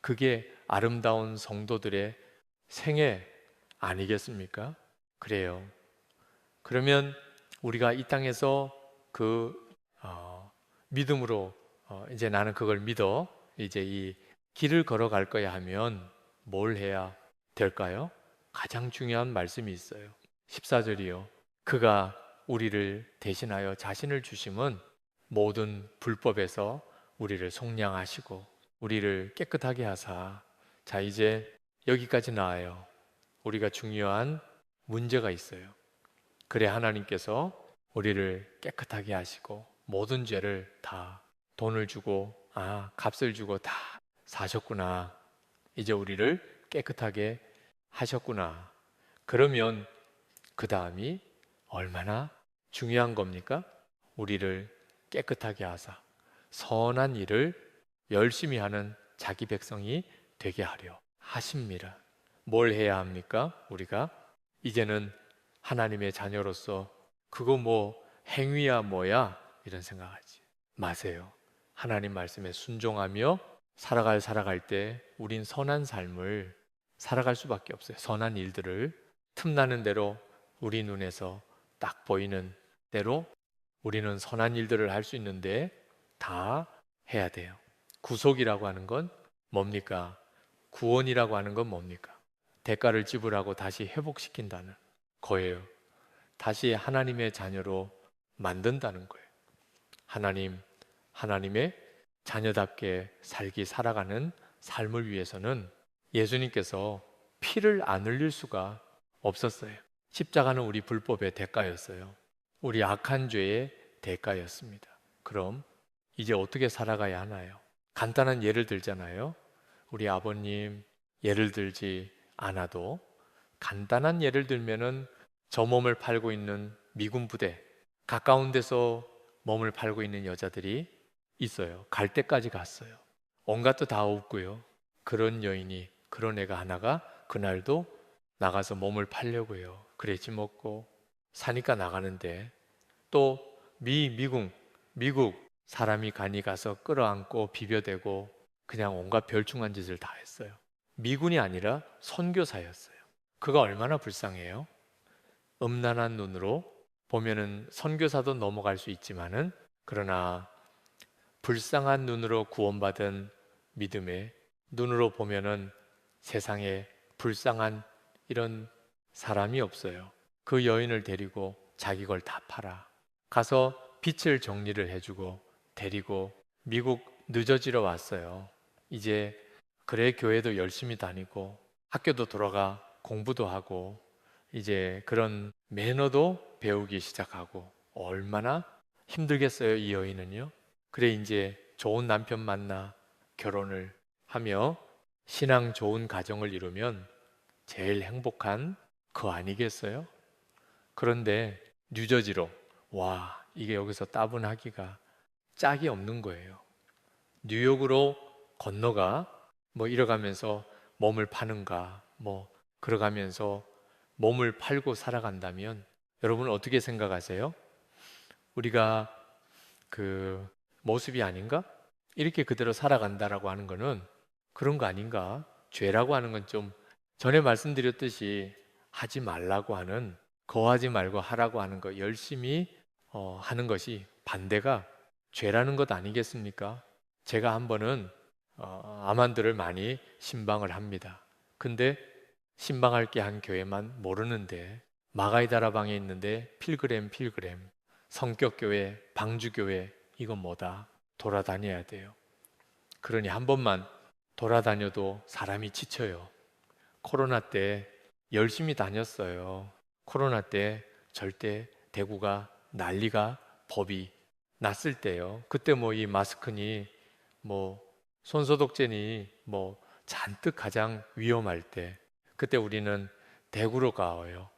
그게 아름다운 성도들의 생애 아니겠습니까? 그래요. 그러면 우리가 이 땅에서 믿음으로 이제 나는 그걸 믿어 이제 이 길을 걸어갈 거야 하면 뭘 해야 될까요? 가장 중요한 말씀이 있어요. 14절이요. 그가 우리를 대신하여 자신을 주심은 모든 불법에서 우리를 속량하시고 우리를 깨끗하게 하사. 자, 이제 여기까지 나와요. 우리가 중요한 문제가 있어요. 그래 하나님께서 우리를 깨끗하게 하시고 모든 죄를 다 돈을 주고 값을 주고 다 사셨구나. 이제 우리를 깨끗하게 하셨구나. 그러면 그 다음이 얼마나 중요한 겁니까? 우리를 깨끗하게 하사 선한 일을 열심히 하는 자기 백성이 되게 하려 하십니다. 뭘 해야 합니까? 우리가 이제는 하나님의 자녀로서 그거 뭐 행위야 뭐야 이런 생각하지 마세요. 하나님 말씀에 순종하며 살아갈 때 우린 선한 삶을 살아갈 수밖에 없어요. 선한 일들을 틈나는 대로 우리 눈에서 딱 보이는 대로 우리는 선한 일들을 할 수 있는데 다 해야 돼요. 구속이라고 하는 건 뭡니까? 구원이라고 하는 건 뭡니까? 대가를 지불하고 다시 회복시킨다는 거예요. 다시 하나님의 자녀로 만든다는 거예요. 하나님의 자녀답게 살아가는 삶을 위해서는 예수님께서 피를 안 흘릴 수가 없었어요. 십자가는 우리 불법의 대가였어요. 우리 악한 죄의 대가였습니다. 그럼 이제 어떻게 살아가야 하나요? 간단한 예를 들잖아요. 우리 아버님 예를 들지 않아도 간단한 예를 들면은 저 몸을 팔고 있는 미군 부대 가까운 데서 몸을 팔고 있는 여자들이 있어요. 갈 때까지 갔어요. 온갖도 다 없고요. 그런 여인이 그런 애가 하나가 그날도 나가서 몸을 팔려고요. 그래 지 먹고 사니까 나가는데 또 미국 사람이 간이 가서 끌어안고 비벼대고 그냥 온갖 별충한 짓을 다 했어요. 미군이 아니라 선교사였어요. 그가 얼마나 불쌍해요. 음란한 눈으로 보면은 선교사도 넘어갈 수 있지만은 그러나 불쌍한 눈으로 구원받은 믿음의 눈으로 보면은 세상에 불쌍한 이런 사람이 없어요. 그 여인을 데리고 자기 걸 다 팔아. 가서 빚을 정리를 해주고 데리고 미국 늦어지러 왔어요. 이제 그래 교회도 열심히 다니고 학교도 돌아가 공부도 하고 이제 그런 매너도 배우기 시작하고 얼마나 힘들겠어요, 이 여인은요. 그래 이제 좋은 남편 만나 결혼을 하며 신앙 좋은 가정을 이루면 제일 행복한 거 아니겠어요? 그런데 뉴저지로 와 이게 여기서 따분하기가 짝이 없는 거예요. 뉴욕으로 건너가 뭐 이뤄가면서 몸을 파는가 뭐 그러가면서 몸을 팔고 살아간다면 여러분 어떻게 생각하세요? 우리가 그 모습이 아닌가? 이렇게 그대로 살아간다라고 하는 거는 그런 거 아닌가? 죄라고 하는 건 좀 전에 말씀드렸듯이 하지 말라고 하는 거하지 말고 하라고 하는 거 열심히 하는 것이 반대가 죄라는 것 아니겠습니까? 제가 한 번은 아만드를 많이 신방을 합니다. 근데 신방할 게 한 교회만 모르는데 마가이다라방에 있는데 필그램 성격교회 방주교회 이건 뭐다 돌아다녀야 돼요. 그러니 한 번만 돌아다녀도 사람이 지쳐요. 코로나 때 열심히 다녔어요. 코로나 때 절대 대구가 난리가 법이 났을 때요. 그때 뭐 이 마스크니 뭐 손소독제니 뭐 잔뜩 가장 위험할 때 그때 우리는 대구로 가요.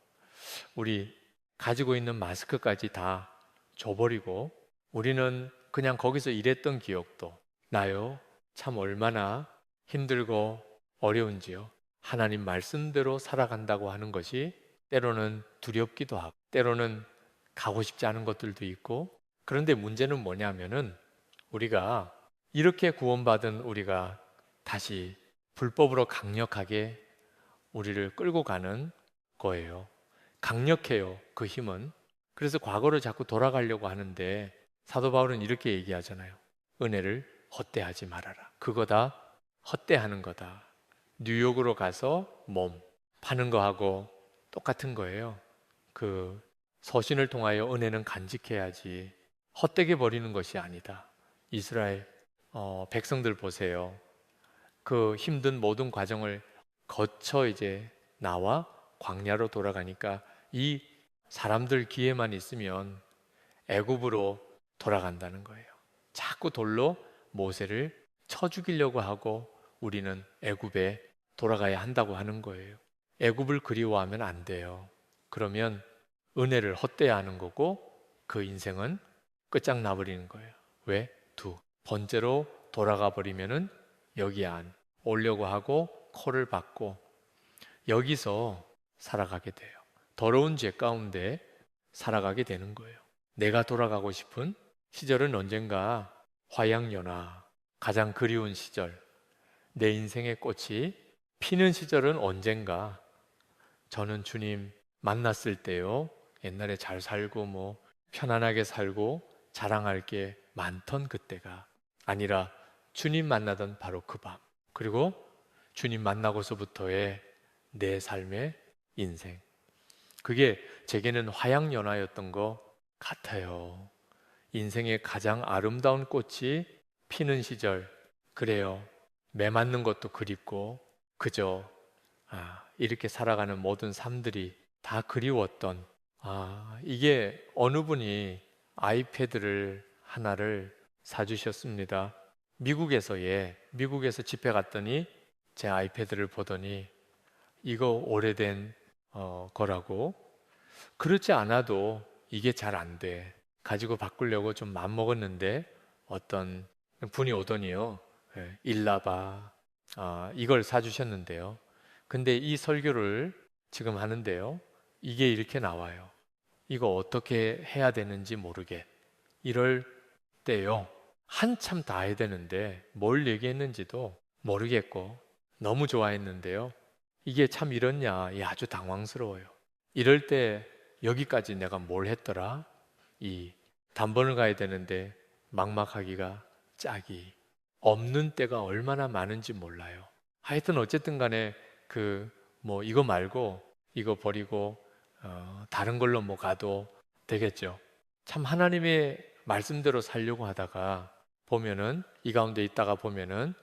우리 가지고 있는 마스크까지 다 줘버리고 우리는 그냥 거기서 일했던 기억도 나요. 참 얼마나 힘들고 어려운지요. 하나님 말씀대로 살아간다고 하는 것이 때로는 두렵기도 하고 때로는 가고 싶지 않은 것들도 있고 그런데 문제는 뭐냐면은 우리가 이렇게 구원받은 우리가 다시 불법으로 강력하게 우리를 끌고 가는 거예요. 강력해요. 그 힘은. 그래서 과거를 자꾸 돌아가려고 하는데 사도 바울은 이렇게 얘기하잖아요. 은혜를 헛되하지 말아라. 그거 다 헛되하는 거다. 뉴욕으로 가서 몸 파는 거하고 똑같은 거예요. 그 서신을 통하여 은혜는 간직해야지 헛되게 버리는 것이 아니다. 이스라엘 백성들 보세요. 그 힘든 모든 과정을 거쳐 이제 나와 광야로 돌아가니까 이 사람들 기회만 있으면 애굽으로 돌아간다는 거예요. 자꾸 돌로 모세를 쳐 죽이려고 하고 우리는 애굽에 돌아가야 한다고 하는 거예요. 애굽을 그리워하면 안 돼요. 그러면 은혜를 헛되어하는 거고 그 인생은 끝장나 버리는 거예요. 왜? 번째로 돌아가 버리면은 여기 안 오려고 하고 코를 박고 여기서 살아가게 돼요. 더러운 죄 가운데 살아가게 되는 거예요. 내가 돌아가고 싶은 시절은 언젠가 화양연화 가장 그리운 시절 내 인생의 꽃이 피는 시절은 언젠가 저는 주님 만났을 때요. 옛날에 잘 살고 뭐 편안하게 살고 자랑할 게 많던 그때가 아니라 주님 만나던 바로 그 밤. 그리고 주님 만나고서부터의 내 삶의 인생. 그게 제게는 화양연화였던 것 같아요. 인생의 가장 아름다운 꽃이 피는 시절. 그래요. 매 맞는 것도 그립고 그저 이렇게 살아가는 모든 삶들이 다 그리웠던 이게 어느 분이 아이패드를 하나를 사주셨습니다. 미국에서 집회 갔더니 제 아이패드를 보더니 이거 오래된 거라고 그렇지 않아도 이게 잘 안 돼. 가지고 바꾸려고 좀 맘먹었는데 어떤 분이 오더니요. 일라바 이걸 사주셨는데요. 근데 이 설교를 지금 하는데요. 이게 이렇게 나와요. 이거 어떻게 해야 되는지 모르겠. 이럴 때요. 한참 다 해야 되는데 뭘 얘기했는지도 모르겠고 너무 좋아했는데요. 이게 참 이렇냐? 아주 당황스러워요. 이럴 때 여기까지 내가 뭘 했더라? 이 단번을 가야 되는데 막막하기가 짝이 없는 때가 얼마나 많은지 몰라요. 하여튼 어쨌든 간에 그 뭐 이거 말고 이거 버리고 다른 걸로 뭐 가도 되겠죠. 참 하나님의 말씀대로 살려고 하다가 보면은 이 가운데 있다가 보면은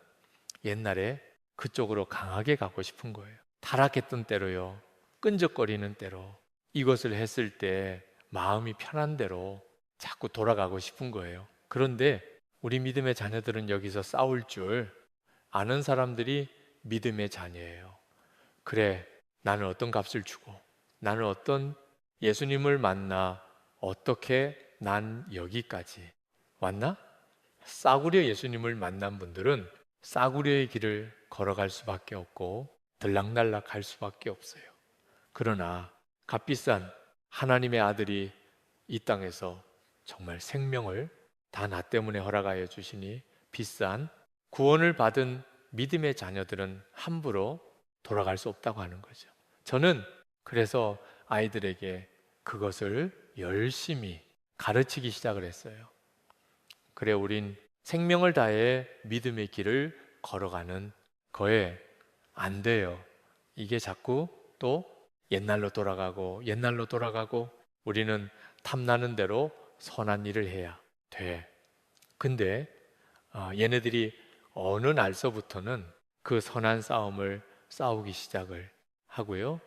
옛날에 그쪽으로 강하게 가고 싶은 거예요. 타락했던 때로요. 끈적거리는 때로 이것을 했을 때 마음이 편한 대로 자꾸 돌아가고 싶은 거예요. 그런데 우리 믿음의 자녀들은 여기서 싸울 줄 아는 사람들이 믿음의 자녀예요. 그래, 나는 어떤 값을 주고 나는 어떤 예수님을 만나 어떻게 난 여기까지 왔나? 싸구려 예수님을 만난 분들은 싸구려의 길을 걸어갈 수밖에 없고 들락날락 할 수밖에 없어요. 그러나 값비싼 하나님의 아들이 이 땅에서 정말 생명을 다 나 때문에 허락하여 주시니 비싼 구원을 받은 믿음의 자녀들은 함부로 돌아갈 수 없다고 하는 거죠. 저는 그래서 아이들에게 그것을 열심히 가르치기 시작을 했어요. 그래, 우린 생명을 다해 믿음의 길을 걸어가는 거에 안 돼요. 이게 자꾸 또 옛날로 돌아가고 옛날로 돌아가고 우리는 탐나는 대로 선한 일을 해야 돼. 근데 얘네들이 어느 날서부터는 그 선한 싸움을 싸우기 시작을 하고요.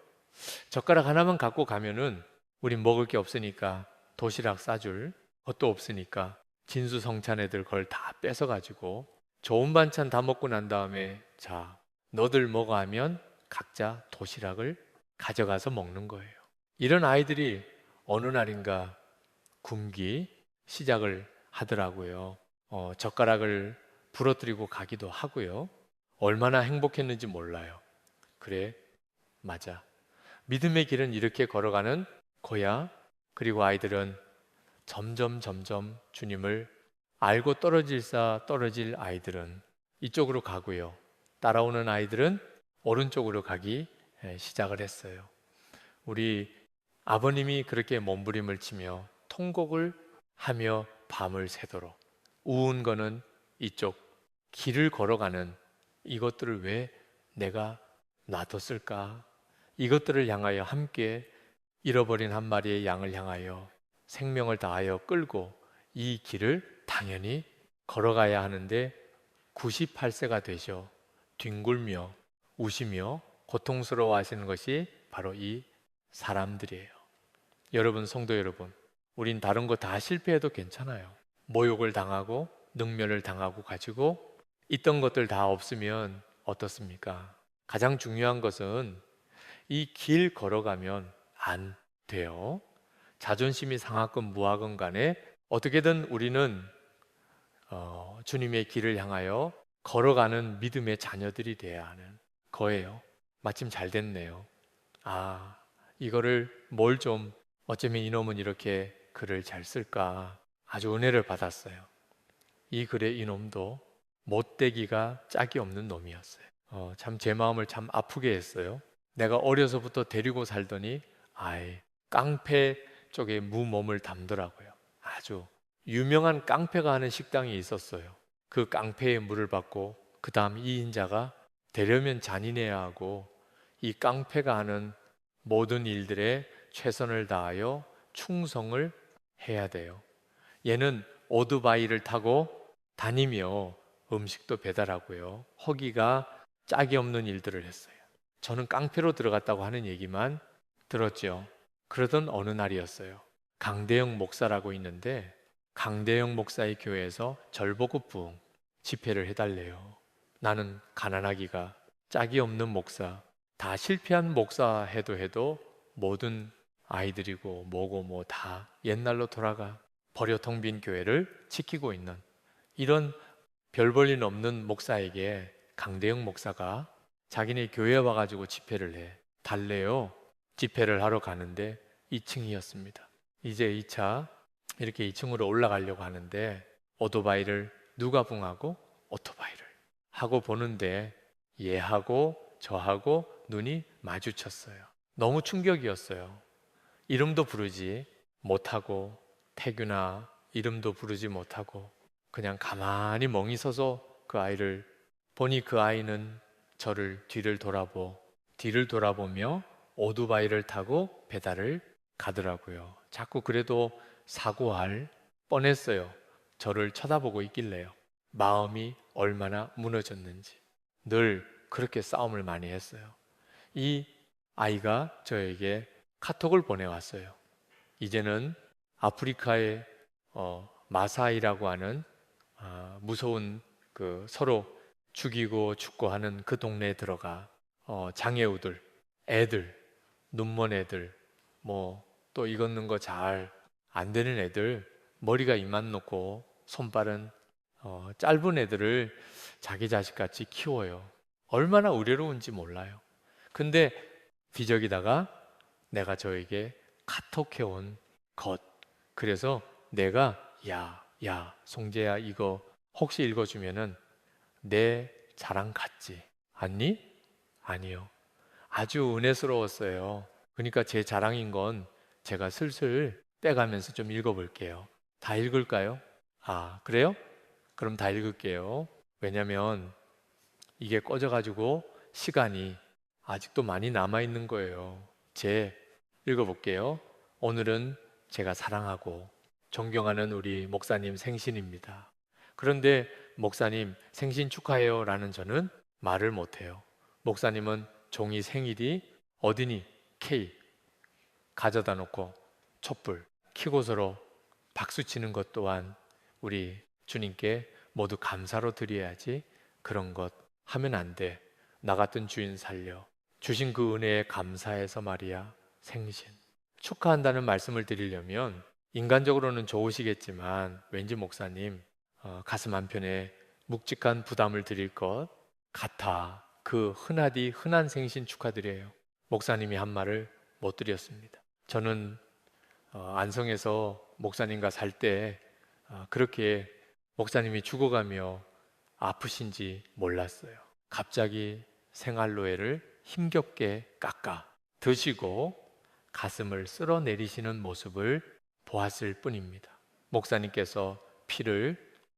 젓가락 하나만 갖고 가면은 우린 먹을 게 없으니까 도시락 싸줄 것도 없으니까 진수성찬 애들 걸 다 뺏어가지고 좋은 반찬 다 먹고 난 다음에 자, 너들 먹어 하면 각자 도시락을 가져가서 먹는 거예요. 이런 아이들이 어느 날인가 굶기 시작을 하더라고요. 젓가락을 부러뜨리고 가기도 하고요. 얼마나 행복했는지 몰라요. 그래, 맞아. 믿음의 길은 이렇게 걸어가는 거야. 그리고 아이들은 점점 주님을 알고 떨어질 아이들은 이쪽으로 가고요. 따라오는 아이들은 오른쪽으로 가기 시작을 했어요. 우리 아버님이 그렇게 몸부림을 치며 통곡을 하며 밤을 새도록 우운 거는 이쪽 길을 걸어가는 이것들을 왜 내가 놔뒀을까? 이것들을 향하여 함께 잃어버린 한 마리의 양을 향하여 생명을 다하여 끌고 이 길을 당연히 걸어가야 하는데 98세가 되셔 뒹굴며 우시며 고통스러워 하시는 것이 바로 이 사람들이에요. 여러분, 성도 여러분, 우린 다른 거 다 실패해도 괜찮아요. 모욕을 당하고 능멸을 당하고 가지고 있던 것들 다 없으면 어떻습니까? 가장 중요한 것은 이 길 걸어가면 안 돼요. 자존심이 상하건 무하건 간에 어떻게든 우리는 주님의 길을 향하여 걸어가는 믿음의 자녀들이 돼야 하는 거예요. 마침 잘 됐네요. 이거를 뭘 좀 어쩌면 이놈은 이렇게 글을 잘 쓸까 아주 은혜를 받았어요. 이 글의 이놈도 못되기가 짝이 없는 놈이었어요. 참 제 마음을 참 아프게 했어요. 내가 어려서부터 데리고 살더니 깡패 쪽에 무몸을 담더라고요. 아주 유명한 깡패가 하는 식당이 있었어요. 그 깡패의 물을 받고 그 다음 이 인자가 되려면 잔인해야 하고 이 깡패가 하는 모든 일들에 최선을 다하여 충성을 해야 돼요. 얘는 오토바이를 타고 다니며 음식도 배달하고요. 허기가 짝이 없는 일들을 했어요. 저는 깡패로 들어갔다고 하는 얘기만 들었죠. 그러던 어느 날이었어요. 강대영 목사라고 있는데 강대영 목사의 교회에서 절 보고 뿡 집회를 해달래요. 나는 가난하기가 짝이 없는 목사, 다 실패한 목사 해도 모든 아이들이고 뭐고 뭐 다 옛날로 돌아가 버려 텅 빈 교회를 지키고 있는 이런 별 볼 일 없는 목사에게 강대영 목사가 자기네 교회에 와가지고 집회를 해 달래요. 집회를 하러 가는데 2층이었습니다. 이제 2차 이렇게 2층으로 올라가려고 하는데 오토바이를 누가 붕하고 오토바이를 하고 보는데 얘하고 저하고 눈이 마주쳤어요. 너무 충격이었어요. 이름도 부르지 못하고 태규나 이름도 부르지 못하고 그냥 가만히 멍이 서서 그 아이를 보니 그 아이는 저를 뒤를 돌아보며 오토바이를 타고 배달을 가더라고요. 자꾸 그래도 사고할 뻔했어요. 저를 쳐다보고 있길래요. 마음이 얼마나 무너졌는지 늘 그렇게 싸움을 많이 했어요. 이 아이가 저에게 카톡을 보내왔어요. 이제는 아프리카의 마사이라고 하는 무서운 그 서로 죽이고 죽고 하는 그 동네에 들어가 장애우들, 애들, 눈먼 애들, 뭐 또 이 걷는 거 잘 안 되는 애들, 머리가 이만 놓고 손발은 짧은 애들을 자기 자식같이 키워요. 얼마나 의료로운지 몰라요. 근데 기적이다가 내가 저에게 카톡해온 것. 그래서 내가 야, 송재야 이거 혹시 읽어주면은 내 자랑 같지? 않니? 아니요. 아주 은혜스러웠어요. 그러니까 제 자랑인 건 제가 슬슬 빼가면서 좀 읽어볼게요. 다 읽을까요? 아, 그래요? 그럼 다 읽을게요. 왜냐면 이게 꺼져가지고 시간이 아직도 많이 남아있는 거예요. 제 읽어볼게요. 오늘은 제가 사랑하고 존경하는 우리 목사님 생신입니다. 그런데 목사님 생신 축하해요 라는 저는 말을 못해요. 목사님은 종이 생일이 어디니? K 가져다 놓고 촛불 켜고서로 박수 치는 것 또한 우리 주님께 모두 감사로 드려야지. 그런 것 하면 안 돼. 나 같은 주인 살려. 주신 그 은혜에 감사해서 말이야. 생신 축하한다는 말씀을 드리려면 인간적으로는 좋으시겠지만 왠지 목사님 가슴 한편에 묵직한 부담을 드릴 것 같아. 그 흔하디 흔한 생신 축하드려요. 목사님이 한 말을 못 드렸습니다. 저는 안성에서 목사님과 살 때 그렇게 목사님이 죽어가며 아프신지 몰랐어요. 갑자기 생활노예를 힘겹게 깎아 드시고 가슴을 쓸어내리시는 모습을 보았을 뿐입니다. 목사님께서 피를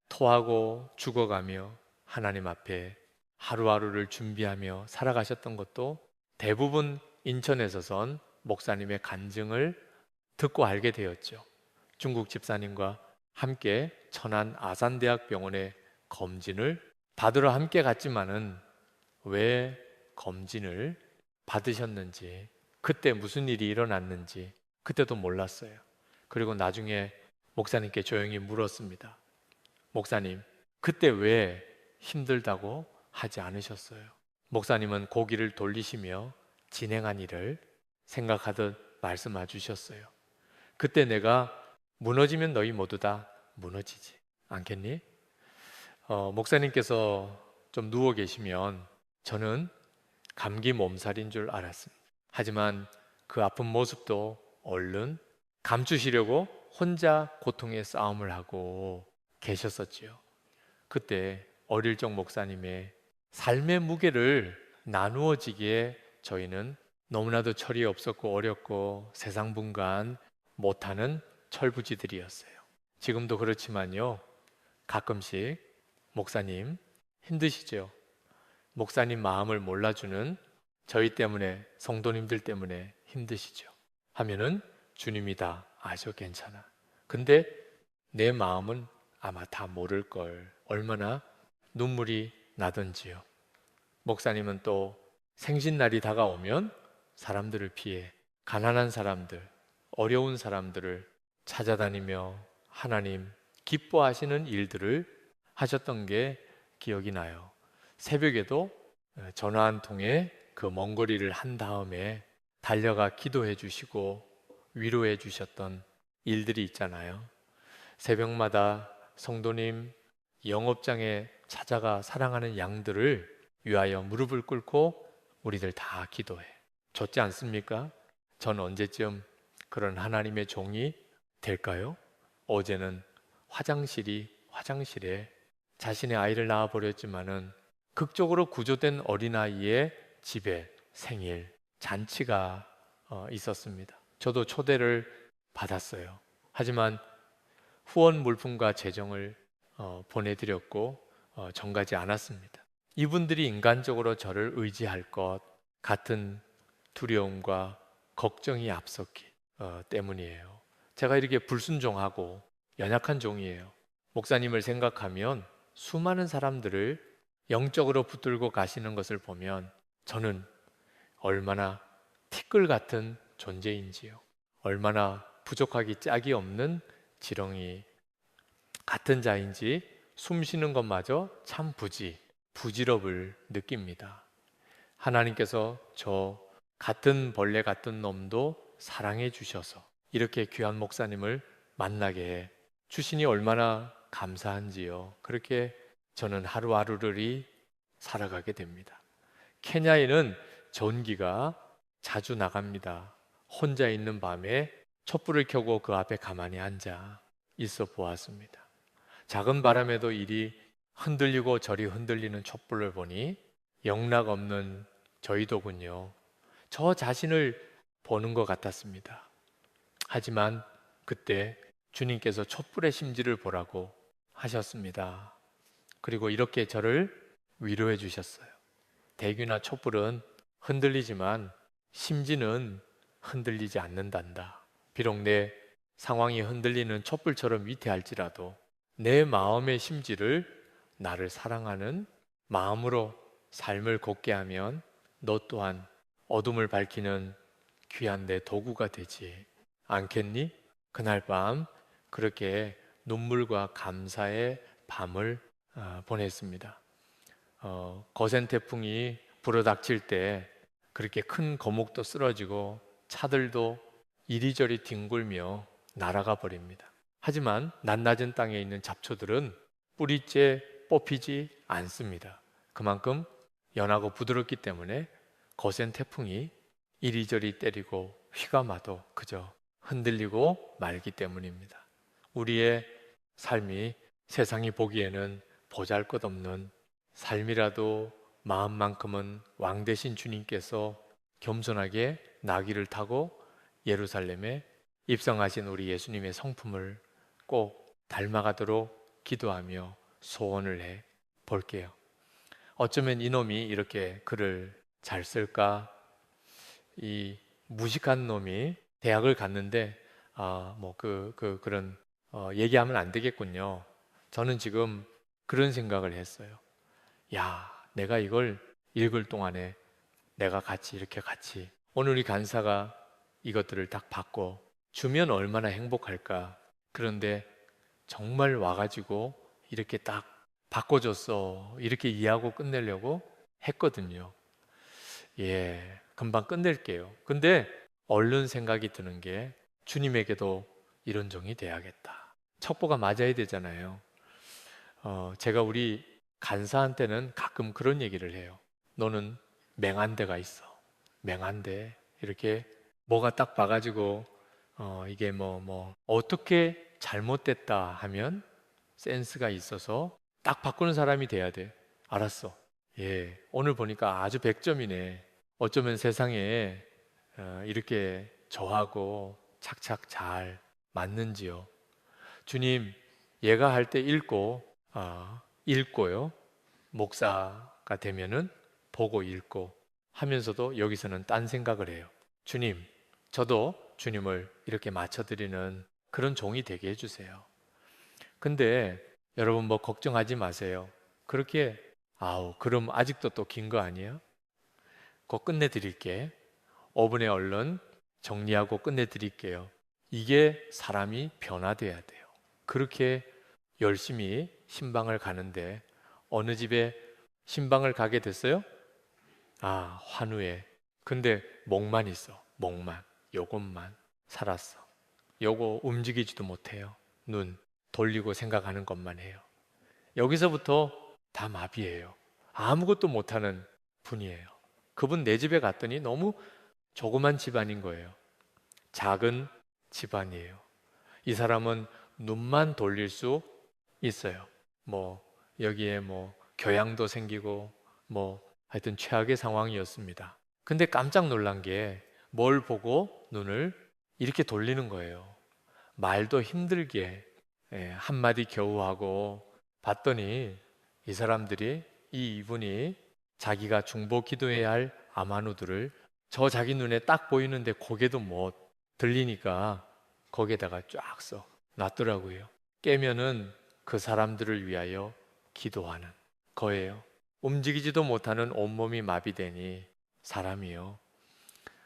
토하고 죽어가며 하나님 앞에 하루하루를 준비하며 살아가셨던 것도 대부분 인천에서 선 목사님의 간증을 듣고 알게 되었죠. 중국 집사님과 함께 천안 아산대학병원에 검진을 받으러 함께 갔지만은 왜 검진을 받으셨는지, 그때 무슨 일이 일어났는지 그때도 몰랐어요. 그리고 나중에 목사님께 조용히 물었습니다. 목사님, 그때 왜 힘들다고 하지 않으셨어요? 목사님은 고개를 돌리시며 진행한 일을 생각하듯 말씀해 주셨어요. 그때 내가 무너지면 너희 모두 다 무너지지 않겠니? 목사님께서 좀 누워 계시면 저는 감기 몸살인 줄 알았습니다. 하지만 그 아픈 모습도 얼른 감추시려고 혼자 고통의 싸움을 하고 계셨었지요. 그때 어릴 적 목사님의 삶의 무게를 나누어지기에 저희는 너무나도 철이 없었고 어렵고 세상 분간 못하는 철부지들이었어요. 지금도 그렇지만요. 가끔씩 목사님 힘드시죠? 목사님 마음을 몰라주는 저희 때문에, 성도님들 때문에 힘드시죠? 하면은 주님이 다 아셔. 괜찮아. 근데 내 마음은 아마 다 모를 걸. 얼마나 눈물이 나던지요. 목사님은 또 생신날이 다가오면 사람들을 피해 가난한 사람들, 어려운 사람들을 찾아다니며 하나님 기뻐하시는 일들을 하셨던 게 기억이 나요. 새벽에도 전화 한 통에 그 먼 거리를 한 다음에 달려가 기도해 주시고 위로해 주셨던 일들이 있잖아요. 새벽마다 성도님 영업장에 찾아가 사랑하는 양들을 위하여 무릎을 꿇고 우리들 다 기도해 줬지 않습니까? 전 언제쯤 그런 하나님의 종이 될까요? 어제는 화장실에 자신의 아이를 낳아 버렸지만은 극적으로 구조된 어린아이의 집에 생일 잔치가 있었습니다. 저도 초대를 받았어요. 하지만 후원 물품과 재정을 보내드렸고 정가지 않았습니다. 이분들이 인간적으로 저를 의지할 것 같은 두려움과 걱정이 앞섰기 때문이에요. 제가 이렇게 불순종하고 연약한 종이에요. 목사님을 생각하면 수많은 사람들을 영적으로 붙들고 가시는 것을 보면 저는 얼마나 티끌 같은 존재인지요. 얼마나 부족하기 짝이 없는 지렁이 같은 자인지 숨 쉬는 것마저 참 부질없을 느낍니다. 하나님께서 저 같은 벌레 같은 놈도 사랑해 주셔서 이렇게 귀한 목사님을 만나게 해 주시니 얼마나 감사한지요. 그렇게 저는 하루하루를 살아가게 됩니다. 케냐에는 전기가 자주 나갑니다. 혼자 있는 밤에 촛불을 켜고 그 앞에 가만히 앉아 있어 보았습니다. 작은 바람에도 이리 흔들리고 저리 흔들리는 촛불을 보니 영락 없는 저희도군요. 저 자신을 보는 것 같았습니다. 하지만 그때 주님께서 촛불의 심지를 보라고 하셨습니다. 그리고 이렇게 저를 위로해 주셨어요. 대규나 촛불은 흔들리지만 심지는 흔들리지 않는단다. 비록 내 상황이 흔들리는 촛불처럼 위태할지라도 내 마음의 심지를 나를 사랑하는 마음으로 삶을 곱게 하면 너 또한 어둠을 밝히는 귀한 내 도구가 되지 않겠니? 그날 밤 그렇게 눈물과 감사의 밤을 보냈습니다. 거센 태풍이 불어닥칠 때 그렇게 큰 거목도 쓰러지고 차들도 이리저리 뒹굴며 날아가 버립니다. 하지만 낯낮은 땅에 있는 잡초들은 뿌리째 뽑히지 않습니다. 그만큼 연하고 부드럽기 때문에 거센 태풍이 이리저리 때리고 휘감아도 그저 흔들리고 말기 때문입니다. 우리의 삶이 세상이 보기에는 보잘것없는 삶이라도 마음만큼은 왕 되신 주님께서 겸손하게 나귀를 타고 예루살렘에 입성하신 우리 예수님의 성품을 꼭 닮아가도록 기도하며 소원을 해 볼게요. 어쩌면 이놈이 이렇게 글을 잘 쓸까? 이 무식한 놈이 대학을 갔는데 그런 얘기하면 안 되겠군요. 저는 지금 그런 생각을 했어요. 야, 내가 이걸 읽을 동안에 내가 같이 오늘 우리 간사가 이것들을 딱 받고 주면 얼마나 행복할까. 그런데 정말 와가지고 이렇게 딱 바꿔줬어. 이렇게 이해하고 끝내려고 했거든요. 예, 금방 끝낼게요. 근데 얼른 생각이 드는 게 주님에게도 이런 종이 돼야겠다. 첩보가 맞아야 되잖아요. 제가 우리 간사한테는 가끔 그런 얘기를 해요. 너는 맹한 데가 있어. 맹한 데. 이렇게 뭐가 딱 봐가지고 이게 어떻게 잘못됐다 하면 센스가 있어서 딱 바꾸는 사람이 돼야 돼. 알았어. 예, 오늘 보니까 아주 100점이네. 어쩌면 세상에 이렇게 저하고 착착 잘 맞는지요. 주님, 얘가 할 때 읽고요. 목사가 되면은 보고 읽고 하면서도 여기서는 딴 생각을 해요. 주님, 저도 주님을 이렇게 맞춰드리는 그런 종이 되게 해주세요. 근데 여러분 걱정하지 마세요. 그렇게 그럼 아직도 또 긴 거 아니야? 곧 끝내드릴게. 5분에 얼른 정리하고 끝내드릴게요. 이게 사람이 변화돼야 돼요. 그렇게 열심히 신방을 가는데 어느 집에 신방을 가게 됐어요? 환우에. 근데 목만 있어. 목만. 요것만 살았어. 요거 움직이지도 못해요. 눈 돌리고 생각하는 것만 해요. 여기서부터 다 마비예요. 아무것도 못하는 분이에요. 그분 내 집에 갔더니 너무 조그만 집안인 거예요. 작은 집안이에요. 이 사람은 눈만 돌릴 수 있어요. 여기에 교양도 생기고 하여튼 최악의 상황이었습니다. 근데 깜짝 놀란 게 뭘 보고 눈을 이렇게 돌리는 거예요. 말도 힘들게 한마디 겨우 하고 봤더니 이 사람들이 이분이 자기가 중보 기도해야 할 아마누들을 저 자기 눈에 딱 보이는데 고개도 못 들리니까 거기에다가 쫙 써 놨더라고요. 깨면은 그 사람들을 위하여 기도하는 거예요. 움직이지도 못하는 온몸이 마비되니 사람이요.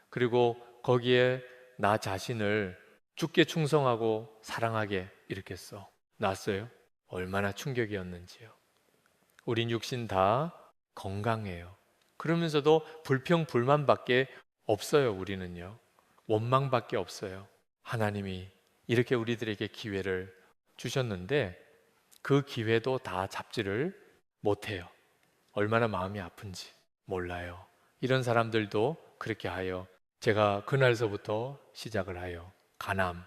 그리고 거기에 나 자신을 주께 충성하고 사랑하게 이렇게 써 놨어요. 얼마나 충격이었는지요. 우린 육신 다 건강해요. 그러면서도 불평, 불만밖에 없어요, 우리는요. 원망밖에 없어요. 하나님이 이렇게 우리들에게 기회를 주셨는데 그 기회도 다 잡지를 못해요. 얼마나 마음이 아픈지 몰라요. 이런 사람들도 그렇게 하여 제가 그날서부터 시작을 하여 간암,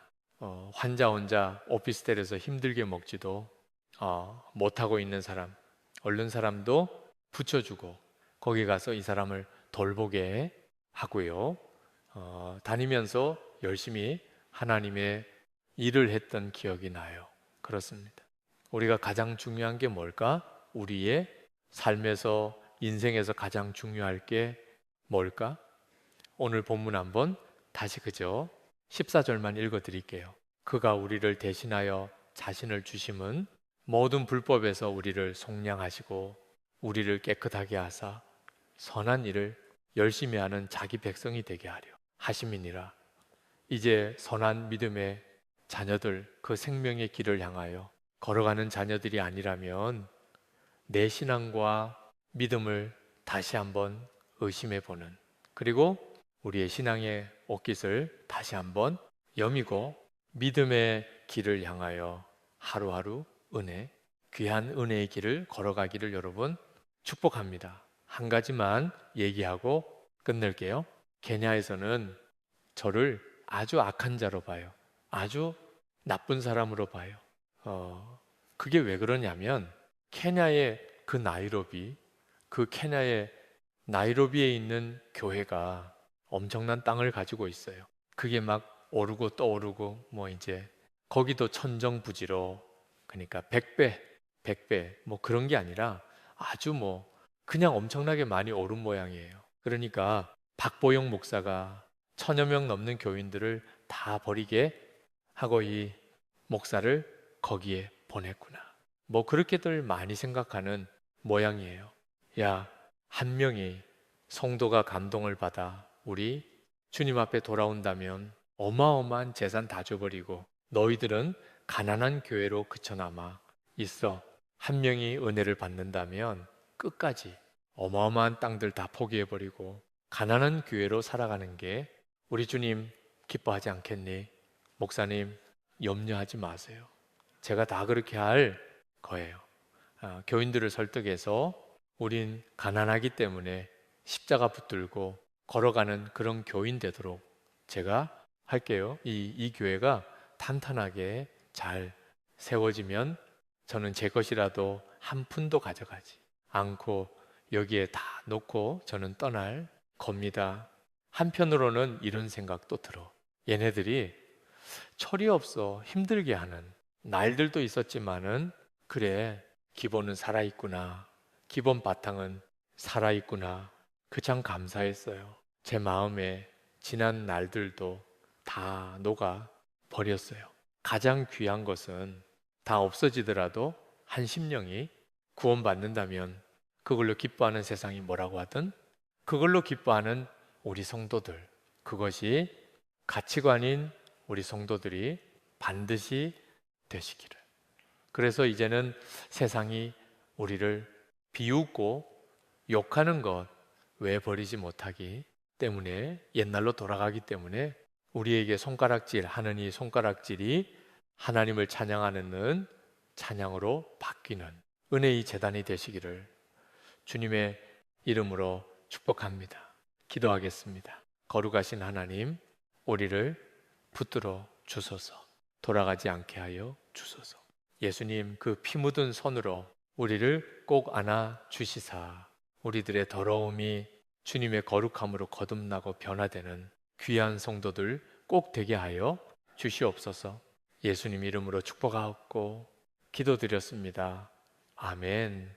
환자 혼자 오피스텔에서 힘들게 먹지도 못하고 있는 사람, 얼른 사람도 붙여주고 거기 가서 이 사람을 돌보게 하고요. 다니면서 열심히 하나님의 일을 했던 기억이 나요. 그렇습니다. 우리가 가장 중요한 게 뭘까? 우리의 삶에서, 인생에서 가장 중요할 게 뭘까? 오늘 본문 한번 다시 그저 14절만 읽어 드릴게요. 그가 우리를 대신하여 자신을 주심은 모든 불법에서 우리를 속량하시고 우리를 깨끗하게 하사 선한 일을 열심히 하는 자기 백성이 되게 하려 하심이니라. 이제 선한 믿음의 자녀들, 그 생명의 길을 향하여 걸어가는 자녀들이 아니라면 내 신앙과 믿음을 다시 한번 의심해 보는, 그리고 우리의 신앙의 옷깃을 다시 한번 여미고 믿음의 길을 향하여 하루하루 귀한 은혜의 길을 걸어가기를 여러분 축복합니다. 한 가지만 얘기하고 끝낼게요. 케냐에서는 저를 아주 악한 자로 봐요. 아주 나쁜 사람으로 봐요. 그게 왜 그러냐면 케냐의 그 나이로비, 그 케냐의 나이로비에 있는 교회가 엄청난 땅을 가지고 있어요. 그게 막 오르고 떠오르고 뭐 이제 거기도 천정부지로, 그러니까 100배 뭐 그런 게 아니라 아주 뭐 그냥 엄청나게 많이 오른 모양이에요. 그러니까 박보영 목사가 1000여 명 넘는 교인들을 다 버리게 하고 이 목사를 거기에 보냈구나. 뭐 그렇게들 많이 생각하는 모양이에요. 야, 한 명이 성도가 감동을 받아 우리 주님 앞에 돌아온다면 어마어마한 재산 다 줘버리고 너희들은 가난한 교회로 그쳐남아 있어. 한 명이 은혜를 받는다면 끝까지 어마어마한 땅들 다 포기해버리고 가난한 교회로 살아가는 게 우리 주님 기뻐하지 않겠니? 목사님, 염려하지 마세요. 제가 다 그렇게 할 거예요. 교인들을 설득해서 우린 가난하기 때문에 십자가 붙들고 걸어가는 그런 교인 되도록 제가 할게요. 이 교회가 탄탄하게 잘 세워지면 저는 제 것이라도 한 푼도 가져가지 않고 여기에 다 놓고 저는 떠날 겁니다. 한편으로는 이런 생각도 들어. 얘네들이 철이 없어 힘들게 하는 날들도 있었지만은 그래, 기본은 살아있구나. 기본 바탕은 살아있구나. 그 참 감사했어요. 제 마음에 지난 날들도 다 녹아 버렸어요. 가장 귀한 것은 다 없어지더라도 한 심령이 구원받는다면 그걸로 기뻐하는 세상이 뭐라고 하든 그걸로 기뻐하는 우리 성도들, 그것이 가치관인 우리 성도들이 반드시 되시기를. 그래서 이제는 세상이 우리를 비웃고 욕하는 것 왜 버리지 못하기 때문에, 옛날로 돌아가기 때문에 우리에게 손가락질 하는 이 손가락질이 하나님을 찬양하는 찬양으로 바뀌는 은혜의 제단이 되시기를 주님의 이름으로 축복합니다. 기도하겠습니다. 거룩하신 하나님, 우리를 붙들어 주소서. 돌아가지 않게 하여 주소서. 예수님 그 피 묻은 손으로 우리를 꼭 안아 주시사 우리들의 더러움이 주님의 거룩함으로 거듭나고 변화되는 귀한 성도들 꼭 되게 하여 주시옵소서. 예수님 이름으로 축복하옵고 기도드렸습니다. 아멘.